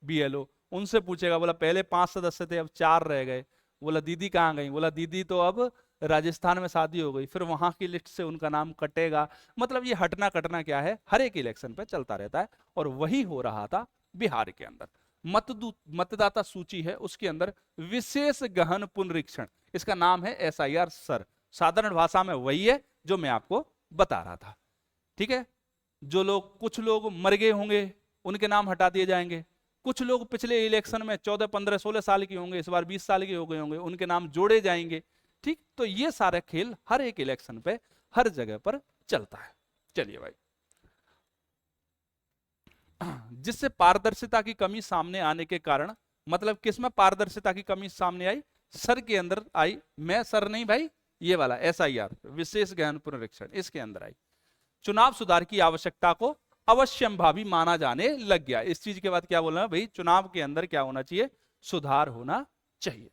BLO, उनसे पूछेगा, बोला पहले 5 सदस्य थे अब 4 रह गए, बोला दीदी कहाँ गई, बोला दीदी तो अब राजस्थान में शादी हो गई, फिर वहां की लिस्ट से उनका नाम कटेगा। मतलब ये हटना कटना क्या है, हर एक इलेक्शन पे चलता रहता है, और वही हो रहा था बिहार के अंदर। मतदाता सूची है, उसके अंदर विशेष गहन पुनरीक्षण, इसका नाम है SIR सर, साधारण भाषा में वही है जो मैं आपको बता रहा था, ठीक है। जो लोग, कुछ लोग मर गए होंगे उनके नाम हटा दिए जाएंगे, कुछ लोग पिछले इलेक्शन में 14, 15, 16 साल के होंगे, इस बार 20 साल के हो गए होंगे, उनके नाम जोड़े जाएंगे, ठीक। तो ये सारे खेल हर एक इलेक्शन पे हर जगह पर चलता है। चलिए भाई, जिससे पारदर्शिता की कमी सामने आने के कारण, मतलब किसमें पारदर्शिता की कमी सामने आई? सर के अंदर आई, मैं सर नहीं भाई, ये वाला SIR विशेष गहन पुनरीक्षण, इसके अंदर आई। चुनाव सुधार की आवश्यकता को अवश्यंभावी माना जाने लग गया। इस चीज के बाद क्या बोलना है भाई, चुनाव के अंदर क्या होना चाहिए, सुधार होना चाहिए।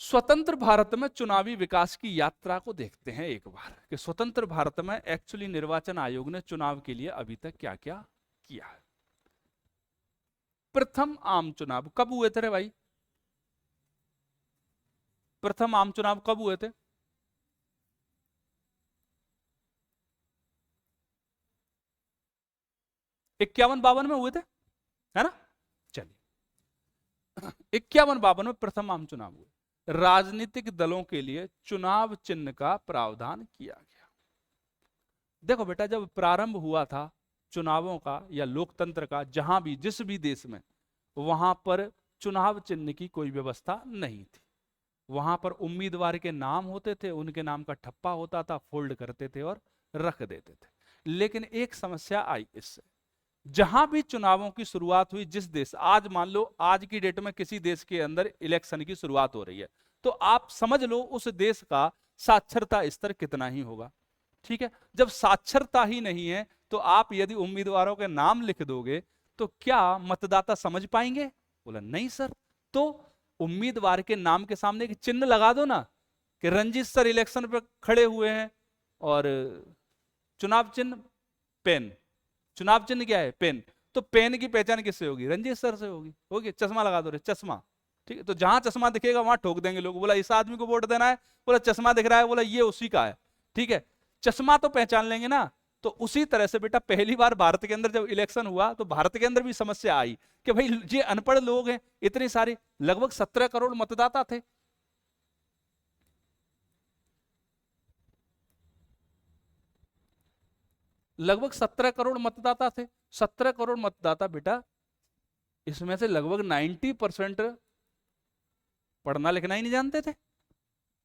स्वतंत्र भारत में चुनावी विकास की यात्रा को देखते हैं एक बार, कि स्वतंत्र भारत में एक्चुअली निर्वाचन आयोग ने चुनाव के लिए अभी तक क्या क्या किया है। प्रथम आम चुनाव कब हुए थे रे भाई? प्रथम आम चुनाव कब हुए थे? 51-52 में हुए थे, है ना। चलिए 51-52 में प्रथम आम चुनाव हुए। राजनीतिक दलों के लिए चुनाव चिन्ह का प्रावधान किया गया। देखो बेटा, जब प्रारंभ हुआ था चुनावों का या लोकतंत्र का, जहां भी जिस भी देश में, वहां पर चुनाव चिन्ह की कोई व्यवस्था नहीं थी। वहां पर उम्मीदवार के नाम होते थे, उनके नाम का ठप्पा होता था, फोल्ड करते थे और रख देते थे। लेकिन एक समस्या आई इससे, जहां भी चुनावों की शुरुआत हुई, जिस देश, आज मान लो आज की डेट में किसी देश के अंदर इलेक्शन की शुरुआत हो रही है, तो आप समझ लो उस देश का साक्षरता स्तर कितना ही होगा, ठीक है। जब साक्षरता ही नहीं है तो आप यदि उम्मीदवारों के नाम लिख दोगे तो क्या मतदाता समझ पाएंगे? बोला नहीं सर। तो उम्मीदवार के नाम के सामने एक चिन्ह लगा दो ना, कि रंजीत सर इलेक्शन पर खड़े हुए हैं और चुनाव चिन्ह पेन, चुनाव चिन्ह क्या है? पेन। तो पेन की पहचान किससे होगी? रंजीत सर से होगी। चश्मा लगा दो रे, चश्मा, ठीक है। तो जहां चश्मा दिखेगा वहां ठोक देंगे लोग, बोला इस आदमी को वोट देना है, बोला चश्मा दिख रहा है, बोला ये उसी का है, ठीक है, चश्मा तो पहचान लेंगे ना। तो उसी तरह से बेटा पहली बार भारत के अंदर जब इलेक्शन हुआ तो भारत के अंदर भी समस्या आई कि भाई ये अनपढ़ लोग हैं, इतने सारे, लगभग 17 करोड़ मतदाता थे। लगभग 17 करोड़ मतदाता थे। 17 करोड़ मतदाता बेटा, इसमें से लगभग 90% पढ़ना लिखना ही नहीं जानते थे।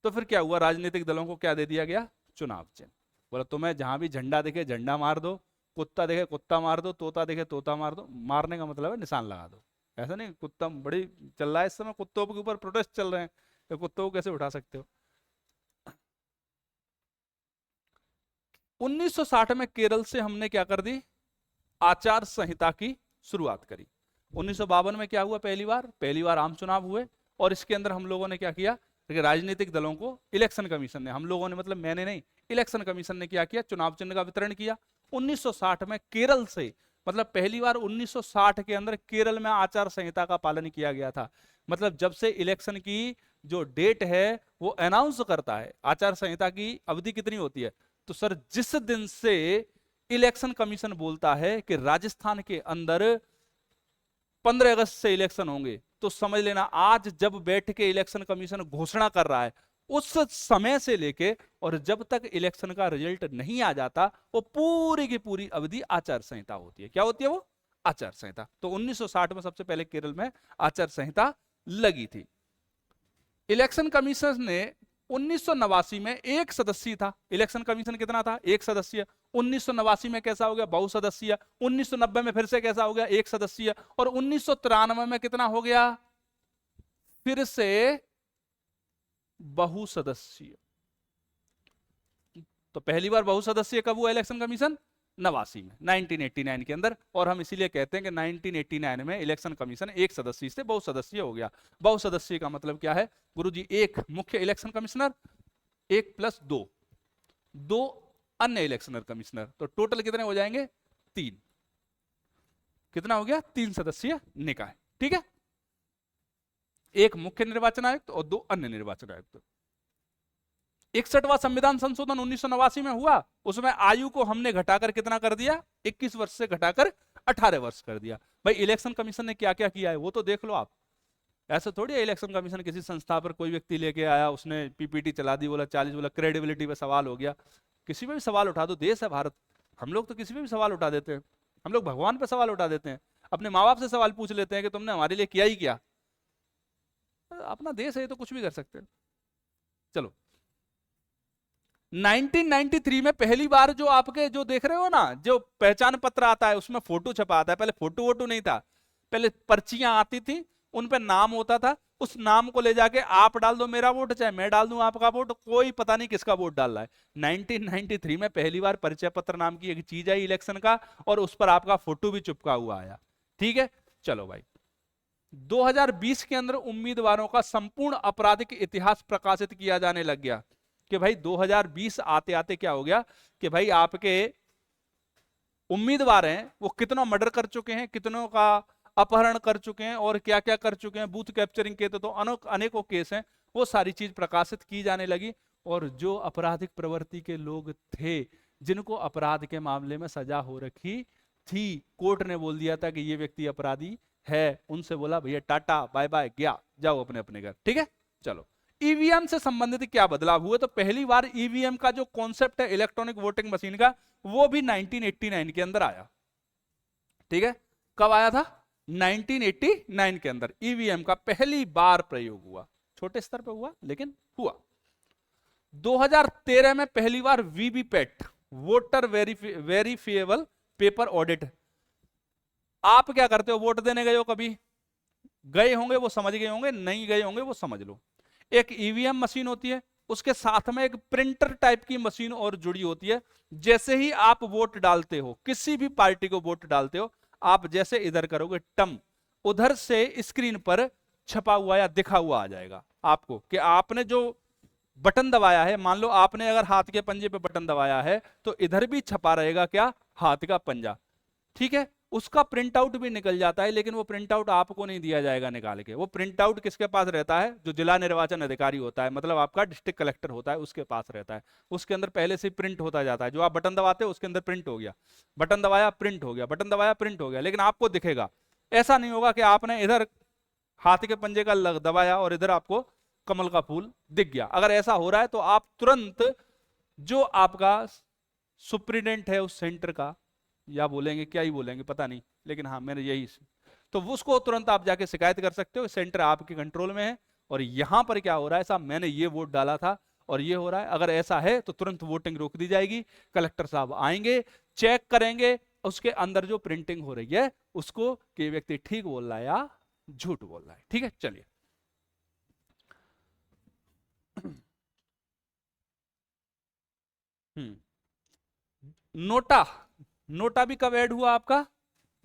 तो फिर क्या हुआ, राजनीतिक दलों को क्या दे दिया गया, चुनाव चिन्ह। बोला तुम्हें जहां भी झंडा दिखे झंडा मार दो, कुत्ता दिखे कुत्ता मार दो, तोता दिखे तोता मार दो। मारने का मतलब है निशान लगा दो। ऐसा नहीं, कुत्ता बड़ी चल रहा है इस समय, कुत्तों के ऊपर प्रोटेस्ट चल रहे हैं, तो कुत्तों को कैसे उठा सकते हो। 1960 में केरल से हमने क्या कर दी, आचार संहिता की शुरुआत करी। 1952 में क्या हुआ, पहली बार आम चुनाव हुए, और इसके अंदर हम लोगों ने क्या किया कि राजनीतिक दलों को इलेक्शन कमीशन ने, हम लोगों ने मतलब मैंने नहीं, इलेक्शन कमीशन ने क्या किया, चुनाव चिन्ह का वितरण किया। 1960 में केरल से, मतलब पहली बार 1960 के अंदर केरल में आचार संहिता का पालन किया गया था। मतलब जब से इलेक्शन की जो डेट है वो अनाउंस करता है, आचार संहिता की अवधि कितनी होती है, तो सर जिस दिन से इलेक्शन कमीशन बोलता है कि राजस्थान के अंदर 15 अगस्त से इलेक्शन होंगे, तो समझ लेना आज जब बैठ के इलेक्शन कमीशन घोषणा कर रहा है, उस समय से लेके और जब तक इलेक्शन का रिजल्ट नहीं आ जाता, वो पूरी की पूरी अवधि आचार संहिता होती है। क्या होती है वो, आचार संहिता। तो 1960 में सबसे पहले केरल में आचार संहिता लगी थी। इलेक्शन कमीशन ने 1989 में एक सदस्यीय था, इलेक्शन कमीशन कितना था, एक सदस्यीय। 1989 में कैसा हो गया, बहुसदस्यीय। 1990 में फिर से कैसा हो गया, एक सदस्यीय। और 1993 में कितना हो गया, फिर से बहुसदस्यीय। तो पहली बार बहुसदस्यीय कब हुआ इलेक्शन कमीशन, 89 में, 1989 के अंदर। और हम इसीलिए कहते हैं कि 1989 में इलेक्शन कमीशन एक सदस्यीय से बहुसदस्यीय हो गया। बहुसदस्यीय का मतलब क्या है गुरुजी, एक मुख्य इलेक्शन कमिश्नर, एक प्लस दो अन्य इलेक्शनर कमिश्नर, तो टोटल कितने हो जाएंगे, 3। कितना हो गया, 3 सदस्यीय निकाय। ठीक है, एक मुख्य निर्वाचन आयुक्त और 2 अन्य निर्वाचन आयुक्त। 61वां संविधान संशोधन 1989 में हुआ, उसमें आयु को हमने घटाकर कितना कर दिया, 21 वर्ष से घटाकर 18 वर्ष कर दिया। भाई इलेक्शन कमीशन ने क्या क्या किया है वो तो देख लो आप। ऐसा थोड़ी है इलेक्शन कमीशन किसी संस्था पर कोई व्यक्ति लेके आया, उसने पीपीटी चला दी, बोला 40, बोला क्रेडिबिलिटी पे सवाल हो गया। किसी पे भी सवाल उठा दो, देश है भारत, हम लोग तो किसी पे भी सवाल उठा देते हैं। हम लोग भगवान पे सवाल उठा देते हैं, अपने माँ बाप से सवाल पूछ लेते हैं कि तुमने हमारे लिए किया ही क्या। अपना देश है, ये तो कुछ भी कर सकते हैं। चलो 1993 में पहली बार जो आपके जो देख रहे हो ना, जो पहचान पत्र आता है उसमें फोटो छपा आता है। पहले फोटो वोटो नहीं था, पहले पर्चियां आती थी, उन पे नाम होता था, उस नाम को ले जाके आप डाल दो मेरा वोट, चाहे मैं डाल दूं आपका वोट, कोई पता नहीं किसका वोट डाल रहा है। 1993 में पहली बार परिचय पत्र नाम की एक चीज आई इलेक्शन का, और उस पर आपका फोटो भी चिपका हुआ आया। ठीक है, चलो भाई 2020 के अंदर उम्मीदवारों का संपूर्ण आपराधिक इतिहास प्रकाशित किया जाने लग गया कि भाई 2020 आते आते क्या हो गया कि भाई आपके उम्मीदवार हैं वो कितना मर्डर कर चुके हैं, कितनों का अपहरण कर चुके हैं, और क्या क्या कर चुके हैं, बूथ कैप्चरिंग के तो अनेकों केस हैं, वो सारी चीज प्रकाशित की जाने लगी। और जो आपराधिक प्रवृत्ति के लोग थे, जिनको अपराध के मामले में सजा हो रखी थी, कोर्ट ने बोल दिया था कि ये व्यक्ति अपराधी है, उनसे बोला भैया टाटा बाय बाय, गया, जाओ अपने अपने घर। ठीक है, चलो ईवीएम से संबंधित क्या बदलाव हुए, तो पहली बार ईवीएम का जो कॉन्सेप्ट है इलेक्ट्रॉनिक वोटिंग मशीन का, वो भी 1989 के अंदर आया। ठीक है, कब आया था, 1989 के अंदर ईवीएम का पहली बार प्रयोग हुआ, छोटे स्तर पर हुआ लेकिन हुआ। 2013 में पहली बार VVPAT, voter verifiable paper audit. आप क्या करते हो, वोट देने गए हो, कभी गए होंगे वो समझ गए होंगे, नहीं गए होंगे वो समझ लो। एक ईवीएम मशीन होती है, उसके साथ में एक प्रिंटर टाइप की मशीन और जुड़ी होती है। जैसे ही आप वोट डालते हो, किसी भी पार्टी को वोट डालते हो, आप जैसे इधर करोगे टम, उधर से स्क्रीन पर छपा हुआ या दिखा हुआ आ जाएगा आपको कि आपने जो बटन दबाया है। मान लो आपने अगर हाथ के पंजे पे बटन दबाया है तो इधर भी छपा रहेगा क्या, हाथ का पंजा। ठीक है, उसका प्रिंट आउट भी निकल जाता है, लेकिन वो प्रिंट आउट आपको नहीं दिया जाएगा निकाल के। वो प्रिंट आउट किसके पास रहता है? जो जिला निर्वाचन अधिकारी होता है, मतलब आपका डिस्ट्रिक्ट कलेक्टर होता है, उसके पास रहता है। उसके अंदर पहले से प्रिंट होता जाता है। जो आप बटन दबाते हो उसके अंदर प्रिंट हो गया, बटन दबाया प्रिंट हो गया, बटन दबाया प्रिंट हो गया, लेकिन आपको दिखेगा। ऐसा नहीं होगा कि आपने इधर हाथी के पंजे का दबाया और इधर आपको कमल का फूल दिख गया। अगर ऐसा हो रहा है तो आप तुरंत जो आपका सुप्रीडेंट है उस सेंटर का, या बोलेंगे क्या ही बोलेंगे पता नहीं, लेकिन हाँ मैंने यही, तो उसको तुरंत आप जाके शिकायत कर सकते हो। सेंटर आपके कंट्रोल में है और यहां पर क्या हो रहा है, साहब मैंने ये वोट डाला था और ये हो रहा है। अगर ऐसा है तो तुरंत वोटिंग रोक दी जाएगी। कलेक्टर साहब आएंगे, चेक करेंगे उसके अंदर जो प्रिंटिंग हो रही है उसको, कि व्यक्ति ठीक बोल रहा है या झूठ बोल रहा है। ठीक है, चलिए। नोटा, नोटा भी कब ऐड हुआ आपका?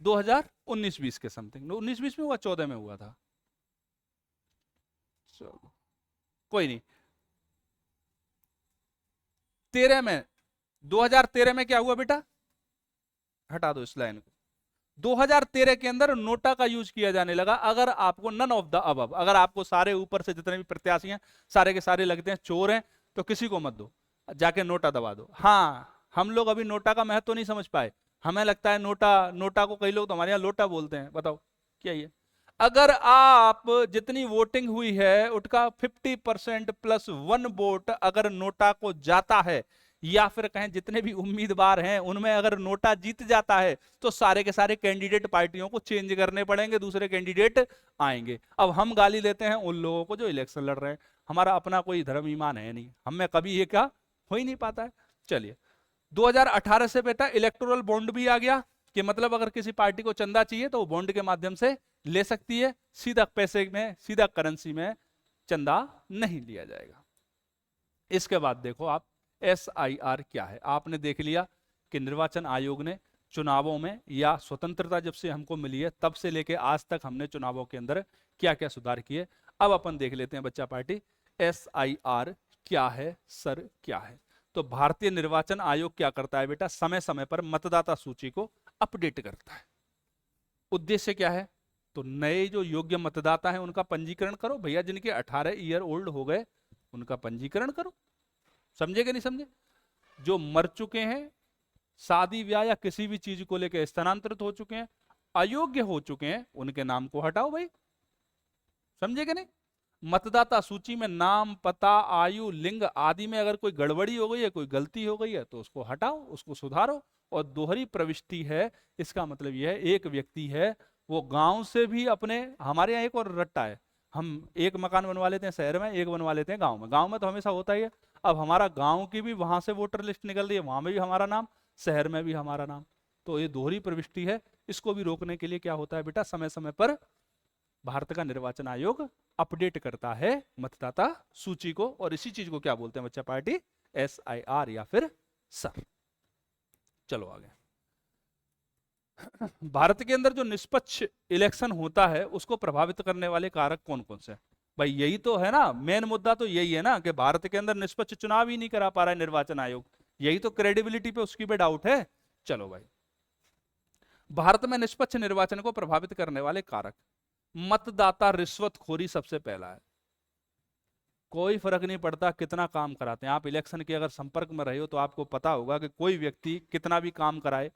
2019-20 के समथिंग। 19-20 में हुआ, 14 में हुआ था, चलो कोई नहीं। 13 में, 2013 में क्या हुआ बेटा? हटा दो इस लाइन को। 2013 के अंदर नोटा का यूज किया जाने लगा। अगर आपको नन ऑफ द अबव, अगर आपको सारे ऊपर से जितने भी प्रत्याशी हैं सारे के सारे लगते हैं चोर हैं, तो किसी को मत दो, जाके नोटा दबा दो। हाँ, हम लोग अभी नोटा का महत्व नहीं समझ पाए। हमें लगता है नोटा, नोटा को कई लोग तो हमारे यहाँ लोटा बोलते हैं। बताओ क्या ये? अगर आप जितनी वोटिंग हुई है उसका 50% प्लस 1 वोट अगर नोटा को जाता है, या फिर कहें जितने भी उम्मीदवार हैं उनमें अगर नोटा जीत जाता है, तो सारे के सारे कैंडिडेट पार्टियों को चेंज करने पड़ेंगे, दूसरे कैंडिडेट आएंगे। अब हम गाली देते हैं उन लोगों को जो इलेक्शन लड़ रहे हैं। हमारा अपना कोई धर्म ईमान है नहीं, हमें कभी ये क्या हो ही नहीं पाता है। चलिए, 2018 से बेटा इलेक्टोरल बॉन्ड भी आ गया, कि मतलब अगर किसी पार्टी को चंदा चाहिए तो वो बॉन्ड के माध्यम से ले सकती है, सीधा पैसे में, सीधा करेंसी में चंदा नहीं लिया जाएगा। इसके बाद देखो आप, SIR क्या है? आपने देख लिया कि निर्वाचन आयोग ने चुनावों में, या स्वतंत्रता जब से हमको मिली है तब से लेके आज तक हमने चुनावों के अंदर क्या क्या सुधार किए। अब अपन देख लेते हैं बच्चा पार्टी, SIR क्या है सर, क्या है? तो भारतीय निर्वाचन आयोग क्या करता है बेटा? समय समय पर मतदाता सूची को अपडेट करता है। उद्देश्य क्या है? तो नए जो योग्य मतदाता हैं उनका पंजीकरण करो भैया, जिनके 18 ईयर ओल्ड हो गए उनका पंजीकरण करो। समझे कि नहीं समझे? जो मर चुके हैं, शादी ब्याह या किसी भी चीज को लेकर स्थानांतरित हो चुके हैं, अयोग्य हो चुके हैं, उनके नाम को हटाओ भाई। समझे कि नहीं? मतदाता सूची में नाम, पता, आयु, लिंग आदि में अगर कोई गड़बड़ी हो गई है, कोई गलती हो गई है, तो उसको हटाओ, उसको सुधारो। और दोहरी प्रविष्टि है, इसका मतलब यह है एक व्यक्ति है वो गांव से भी अपने, हमारे यहाँ एक और रट्टा है, हम एक मकान बनवा लेते हैं शहर में, एक बनवा लेते हैं गांव में। गांव में तो हमेशा होता ही है। अब हमारा गांव की भी वहां से वोटर लिस्ट निकल रही है, वहां में भी हमारा नाम, शहर में भी हमारा नाम। तो ये दोहरी प्रविष्टि है। इसको भी रोकने के लिए क्या होता है बेटा, समय समय पर भारत का निर्वाचन आयोग अपडेट करता है मतदाता सूची को, और इसी चीज को क्या बोलते हैं बच्चा पार्टी? SIR या फिर सर। चलो आगे। भारत के अंदर जो निष्पक्ष इलेक्शन होता है उसको प्रभावित करने वाले कारक कौन कौन से? भाई यही तो है ना मेन मुद्दा, तो यही है ना कि भारत के अंदर निष्पक्ष चुनाव ही नहीं करा पा रहा है निर्वाचन आयोग। यही तो क्रेडिबिलिटी पे उसकी पे डाउट है। चलो भाई, भारत में निष्पक्ष निर्वाचन को प्रभावित करने वाले कारक, मतदाता रिश्वतखोरी सबसे पहला है। कोई फर्क नहीं पड़ता कितना काम कराते हैं आप, इलेक्शन के अगर संपर्क में रहे हो तो आपको पता होगा कि कोई व्यक्ति कितना भी काम कराए,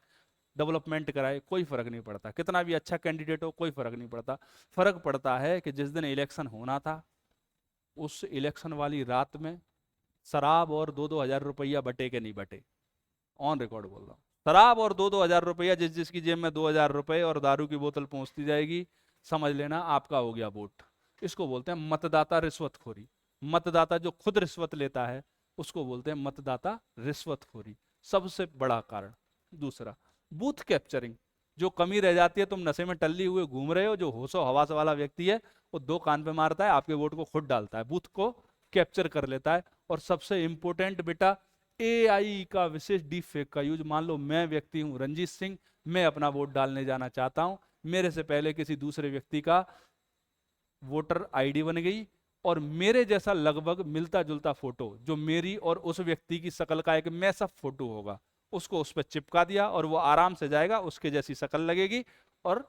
डेवलपमेंट कराए, कोई फर्क नहीं पड़ता। कितना भी अच्छा कैंडिडेट हो, कोई फर्क नहीं पड़ता। फर्क पड़ता है कि जिस दिन इलेक्शन होना था उस इलेक्शन वाली रात में शराब और 2-2 हजार रुपया बटे के नहीं बटे। ऑन रिकॉर्ड बोल रहा हूँ, शराब और 2-2 हजार रुपया, जिस जिसकी जेब में 2 हजार रुपए और दारू की बोतल पहुंचती जाएगी, समझ लेना आपका हो गया वोट। इसको बोलते हैं मतदाता रिश्वतखोरी। मतदाता जो खुद रिश्वत लेता है उसको बोलते हैं मतदाता रिश्वतखोरी, सबसे बड़ा कारण। दूसरा, बूथ कैप्चरिंग, जो कमी रह जाती है, तुम नशे में टल्ली हुए घूम रहे हो, जो होशो हवास वाला व्यक्ति है वो 2 कान पे मारता है, आपके वोट को खुद डालता है, बूथ को कैप्चर कर लेता है। और सबसे इंपॉर्टेंट बेटा, AI का विशेष डीप फेक का यूज। मान लो मैं व्यक्ति हूं रंजीत सिंह, मैं अपना वोट डालने जाना चाहता हूं, मेरे से पहले किसी दूसरे व्यक्ति का वोटर ID बन गई, और मेरे जैसा लगभग मिलता जुलता फोटो जो मेरी और उस व्यक्ति की शक्ल का एक मैसअप फोटो होगा, उसको उस पर चिपका दिया और वो आराम से जाएगा, उसके जैसी शक्ल लगेगी और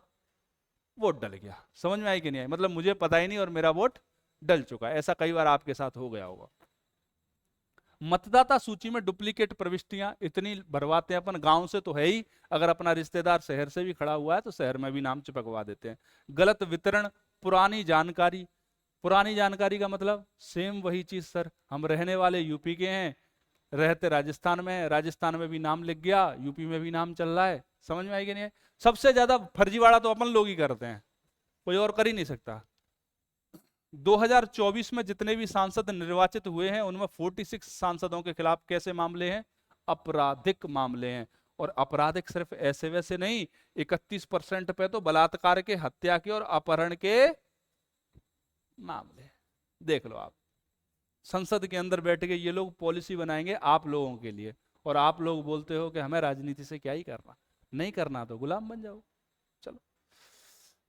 वोट डल गया। समझ में आई कि नहीं आई? मतलब मुझे पता ही नहीं और मेरा वोट डल चुका। ऐसा कई बार आपके साथ हो गया होगा। मतदाता सूची में डुप्लीकेट प्रविष्टियां इतनी भरवाते हैं अपन, गांव से तो है ही, अगर अपना रिश्तेदार शहर से भी खड़ा हुआ है तो शहर में भी नाम चिपकवा देते हैं। गलत वितरण, पुरानी जानकारी। पुरानी जानकारी का मतलब सेम वही चीज सर, हम रहने वाले यूपी के हैं, रहते राजस्थान में है, राजस्थान में भी नाम लिख गया, यूपी में भी नाम चल रहा है। समझ में आएगी नहीं है? सबसे ज्यादा फर्जीवाड़ा तो अपन लोग ही करते हैं, कोई और कर ही नहीं सकता। 2024 में जितने भी सांसद निर्वाचित हुए हैं उनमें 46 सांसदों के खिलाफ कैसे मामले हैं? आपराधिक मामले हैं। और आपराधिक सिर्फ ऐसे वैसे नहीं, 31% पे तो बलात्कार के, हत्या के और अपहरण के मामले। देख लो आप, संसद के अंदर बैठ के ये लोग पॉलिसी बनाएंगे आप लोगों के लिए, और आप लोग बोलते हो कि हमें राजनीति से क्या ही करना, नहीं करना तो गुलाम बन जाओ। चलो,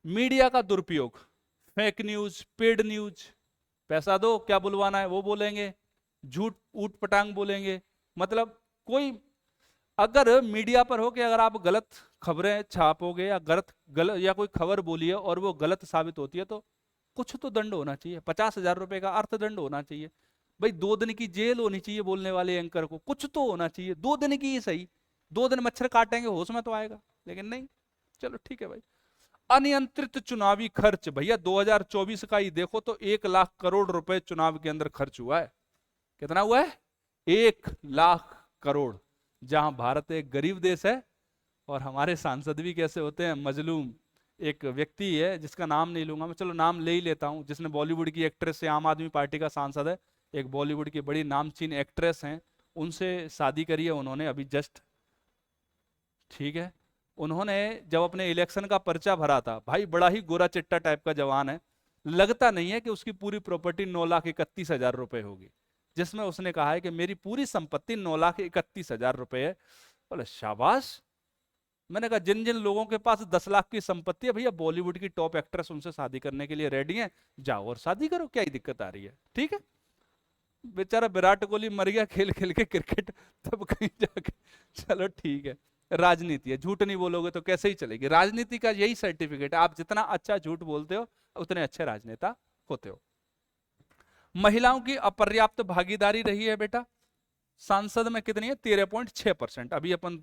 मीडिया का दुरुपयोग, फेक न्यूज, पेड न्यूज, पैसा दो क्या बुलवाना है वो बोलेंगे, झूठ ऊट पटांग बोलेंगे। मतलब कोई अगर मीडिया पर हो कि अगर आप गलत खबरें छापोगे या गलत या कोई खबर बोली है और वो गलत साबित होती है तो कुछ तो दंड होना चाहिए, 50,000 रुपए का अर्थदंड होना चाहिए। भाई 2 दिन की जेल होनी चाहिए बोलने वाले एंकर को, कुछ तो होना चाहिए, 2 दिन की ही सही, 2 दिन मच्छर काटेंगे होश में तो आएगा, लेकिन नहीं। चलो ठीक है भाई। अनियंत्रित चुनावी खर्च, भैया 2024 का ही देखो तो 1 लाख करोड़ रुपए चुनाव के अंदर खर्च हुआ है। कितना हुआ है? 1 लाख करोड़। जहां भारत एक गरीब देश है और हमारे सांसद भी कैसे होते हैं, मजलूम। एक व्यक्ति है जिसका नाम नहीं लूंगा मैं, चलो नाम ले ही लेता हूं, जिसने बॉलीवुड की एक्ट्रेस से, आम आदमी पार्टी का सांसद है, एक बॉलीवुड की बड़ी नामचीन एक्ट्रेस हैं, उनसे शादी करी है उन्होंने अभी जस्ट। ठीक है, उन्होंने जब अपने इलेक्शन का पर्चा भरा था, भाई बड़ा ही गोरा चिट्टा टाइप का जवान है, लगता नहीं है कि उसकी पूरी प्रॉपर्टी 9,31,000 रुपए होगी, जिसमें उसने कहा है कि मेरी पूरी संपत्ति 9,31,000 रुपए है। बोले शाबाश। मैंने कहा जिन जिन लोगों के पास 10 लाख की संपत्ति है भैया, बॉलीवुड की टॉप एक्ट्रेस उनसे शादी करने के लिए रेडी है, जाओ और शादी करो, क्या ही दिक्कत आ रही है? ठीक है, बेचारा विराट कोहली मर गया खेल खेल के क्रिकेट, तब कहीं जाके चलो ठीक है। राजनीति है, झूठ नहीं बोलोगे तो कैसे ही चलेगी? राजनीति का यही सर्टिफिकेट है, आप जितना अच्छा झूठ बोलते हो उतने अच्छे राजनेता होते हो। महिलाओं की अपर्याप्त भागीदारी रही है बेटा, सांसद में कितनी है? 13.6%। अभी अपन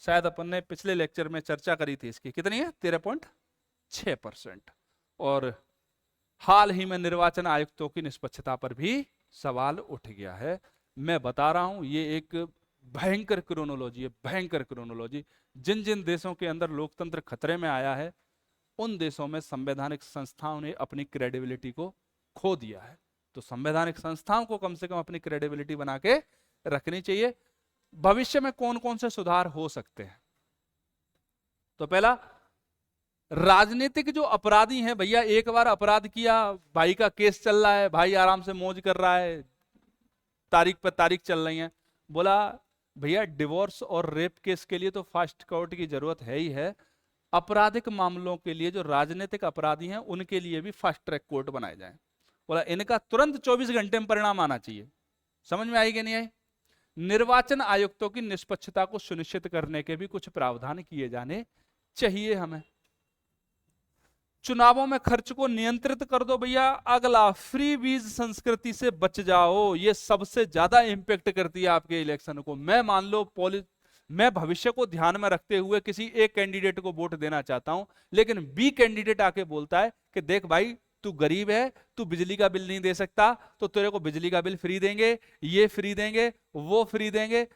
शायद अपन ने पिछले लेक्चर में चर्चा करी थी इसकी, कितनी है? 13.6%। और हाल ही में निर्वाचन आयुक्तों की निष्पक्षता पर भी सवाल उठ गया है। मैं बता रहा हूं ये एक भयंकर क्रोनोलॉजी है, भयंकर क्रोनोलॉजी। जिन जिन देशों के अंदर लोकतंत्र खतरे में आया है उन देशों में संवैधानिक संस्थाओं ने अपनी क्रेडिबिलिटी को खो दिया है। तो संवैधानिक संस्थाओं को कम से कम अपनी क्रेडिबिलिटी बना के रखनी चाहिए। भविष्य में कौन कौन से सुधार हो सकते हैं? तो पहला, राजनीतिक जो अपराधी हैं भैया, एक बार अपराध किया, भाई का केस चल रहा है, भाई आराम से मौज कर रहा है, तारीख पर तारीख चल रही है, बोला भैया डिवोर्स और रेप केस के लिए तो फास्ट कोर्ट की जरूरत है ही है, आपराधिक मामलों के लिए जो राजनीतिक अपराधी हैं उनके लिए भी फास्ट ट्रैक कोर्ट बनाए जाएं। बोला इनका तुरंत 24 घंटे में परिणाम आना चाहिए। समझ में आई कि नहीं आई? निर्वाचन आयुक्तों की निष्पक्षता को सुनिश्चित करने के भी कुछ प्रावधान किए जाने चाहिए हमें। चुनावों में खर्च को नियंत्रित कर दो भैया। अगला, फ्री बीज संस्कृति से बच जाओ, ये सबसे ज्यादा इंपैक्ट करती है आपके इलेक्शन को। मैं मान लो मैं भविष्य को ध्यान में रखते हुए किसी एक कैंडिडेट को वोट देना चाहता हूं, लेकिन बी कैंडिडेट आके बोलता है कि देख भाई तू गरीब है, तू बिजली का बिल नहीं दे सकता, तो तेरे को बिजली का बिल फ्री देंगे, ये फ्री देंगे, वो फ्री देंगे।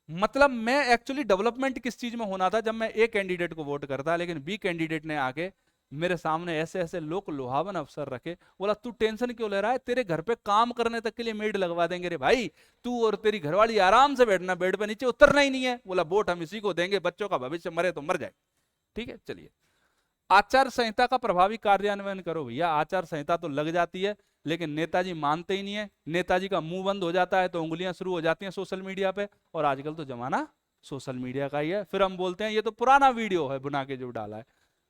मतलब मैं एक्चुअली डेवलपमेंट किस चीज में होना था जब मैं ए कैंडिडेट को वोट करता, लेकिन बी कैंडिडेट ने आके मेरे सामने ऐसे ऐसे लोक लुभावन अवसर रखे। बोला तू टेंशन क्यों ले रहा है, तेरे घर पे काम करने तक के लिए मेड लगवा देंगे रे भाई, तू और तेरी घरवाली आराम से बैठना, बेड पे नीचे उतरना ही नहीं है। बोला वोट हम इसी को देंगे, बच्चों का भविष्य मरे तो मर जाए। ठीक है, चलिए। आचार संहिता का प्रभावी कार्यान्वयन करो भैया। आचार संहिता तो लग जाती है लेकिन नेताजी मानते ही नहीं है। नेताजी का मुंह बंद हो जाता है तो उंगलियां शुरू हो जाती हैं सोशल मीडिया पे, और आजकल तो जमाना सोशल मीडिया का ही है। फिर हम बोलते हैं ये तो पुराना वीडियो है बना के जो डाला है,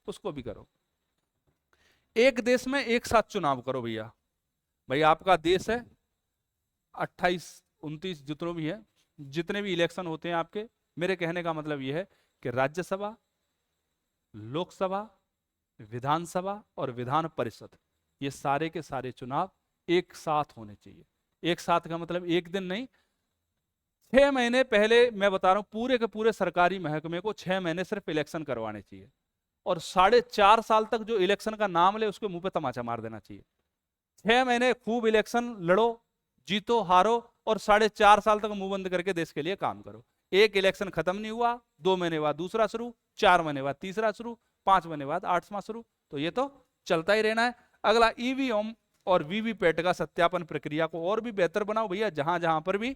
उसको भी करो। एक देश में एक साथ चुनाव करो भैया। भाई आपका देश है 28 29 जितनों भी है, जितने भी इलेक्शन होते हैं आपके, मेरे कहने का मतलब यह है कि राज्यसभा, लोकसभा, विधानसभा और विधान परिषद, ये सारे के सारे चुनाव एक साथ होने चाहिए। एक साथ का मतलब एक दिन नहीं, 6 महीने पहले मैं बता रहा हूं, पूरे के पूरे सरकारी महकमे को 6 महीने सिर्फ इलेक्शन करवाने चाहिए, और 4.5 साल तक जो इलेक्शन का नाम ले उसके मुंह पे तमाचा मार देना चाहिए। 6 महीने खूब इलेक्शन लड़ो, जीतो हारो, और 4.5 साल तक मुंह बंद करके देश के लिए काम करो। एक इलेक्शन खत्म नहीं हुआ, 2 महीने बाद दूसरा शुरू, 4 महीने बाद तीसरा शुरू, 5 महीने बाद 8वां शुरू, तो ये तो चलता ही रहना है। अगला, ईवीएम और वीवीपैट का सत्यापन प्रक्रिया को और भी बेहतर बनाओ भैया। जहां जहां पर भी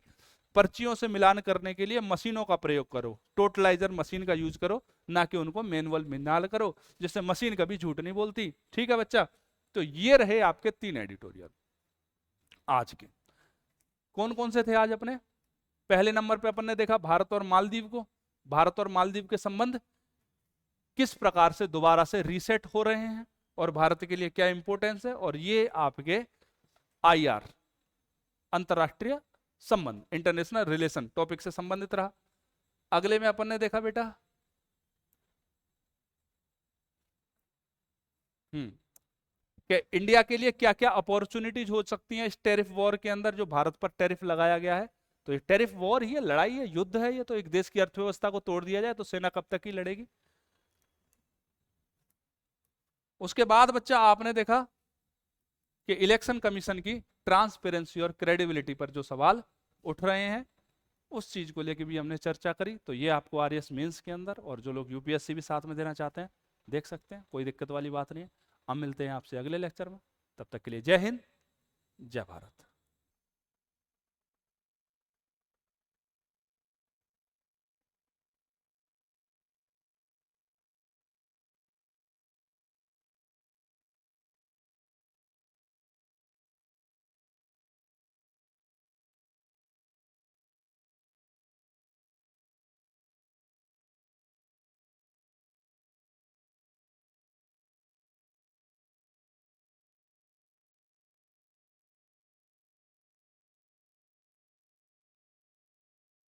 पर्चियों से मिलान करने के लिए मशीनों का प्रयोग करो, टोटलाइजर मशीन का यूज करो, ना कि उनको मैनुअल मिलान करो, जिससे मशीन कभी झूठ नहीं बोलती। ठीक है बच्चा, तो ये रहे आपके 3 एडिटोरियल आज के। कौन कौन से थे आज अपने? पहले नंबर पे अपन ने देखा भारत और मालदीव को, भारत और मालदीव के संबंध किस प्रकार से दोबारा से रीसेट हो रहे हैं और भारत के लिए क्या इंपॉर्टेंस है, और ये आपके आईआर, अंतरराष्ट्रीय संबंध, इंटरनेशनल रिलेशन टॉपिक से संबंधित रहा। अगले में अपन ने देखा बेटा कि इंडिया के लिए क्या क्या अपॉर्चुनिटीज हो सकती हैं इस टैरिफ वॉर के अंदर, जो भारत पर टैरिफ लगाया गया है। तो ये टैरिफ वॉर ही है, लड़ाई है, युद्ध है ये, तो एक देश की अर्थव्यवस्था को तोड़ दिया जाए तो सेना कब तक ही लड़ेगी। उसके बाद बच्चा आपने देखा कि इलेक्शन कमीशन की ट्रांसपेरेंसी और क्रेडिबिलिटी पर जो सवाल उठ रहे हैं, उस चीज को लेकर भी हमने चर्चा करी। तो ये आपको आरएस मेंस के अंदर, और जो लोग यूपीएससी भी साथ में देना चाहते हैं देख सकते हैं, कोई दिक्कत वाली बात नहीं है। हम मिलते हैं आपसे अगले लेक्चर में, तब तक के लिए जय हिंद, जय भारत।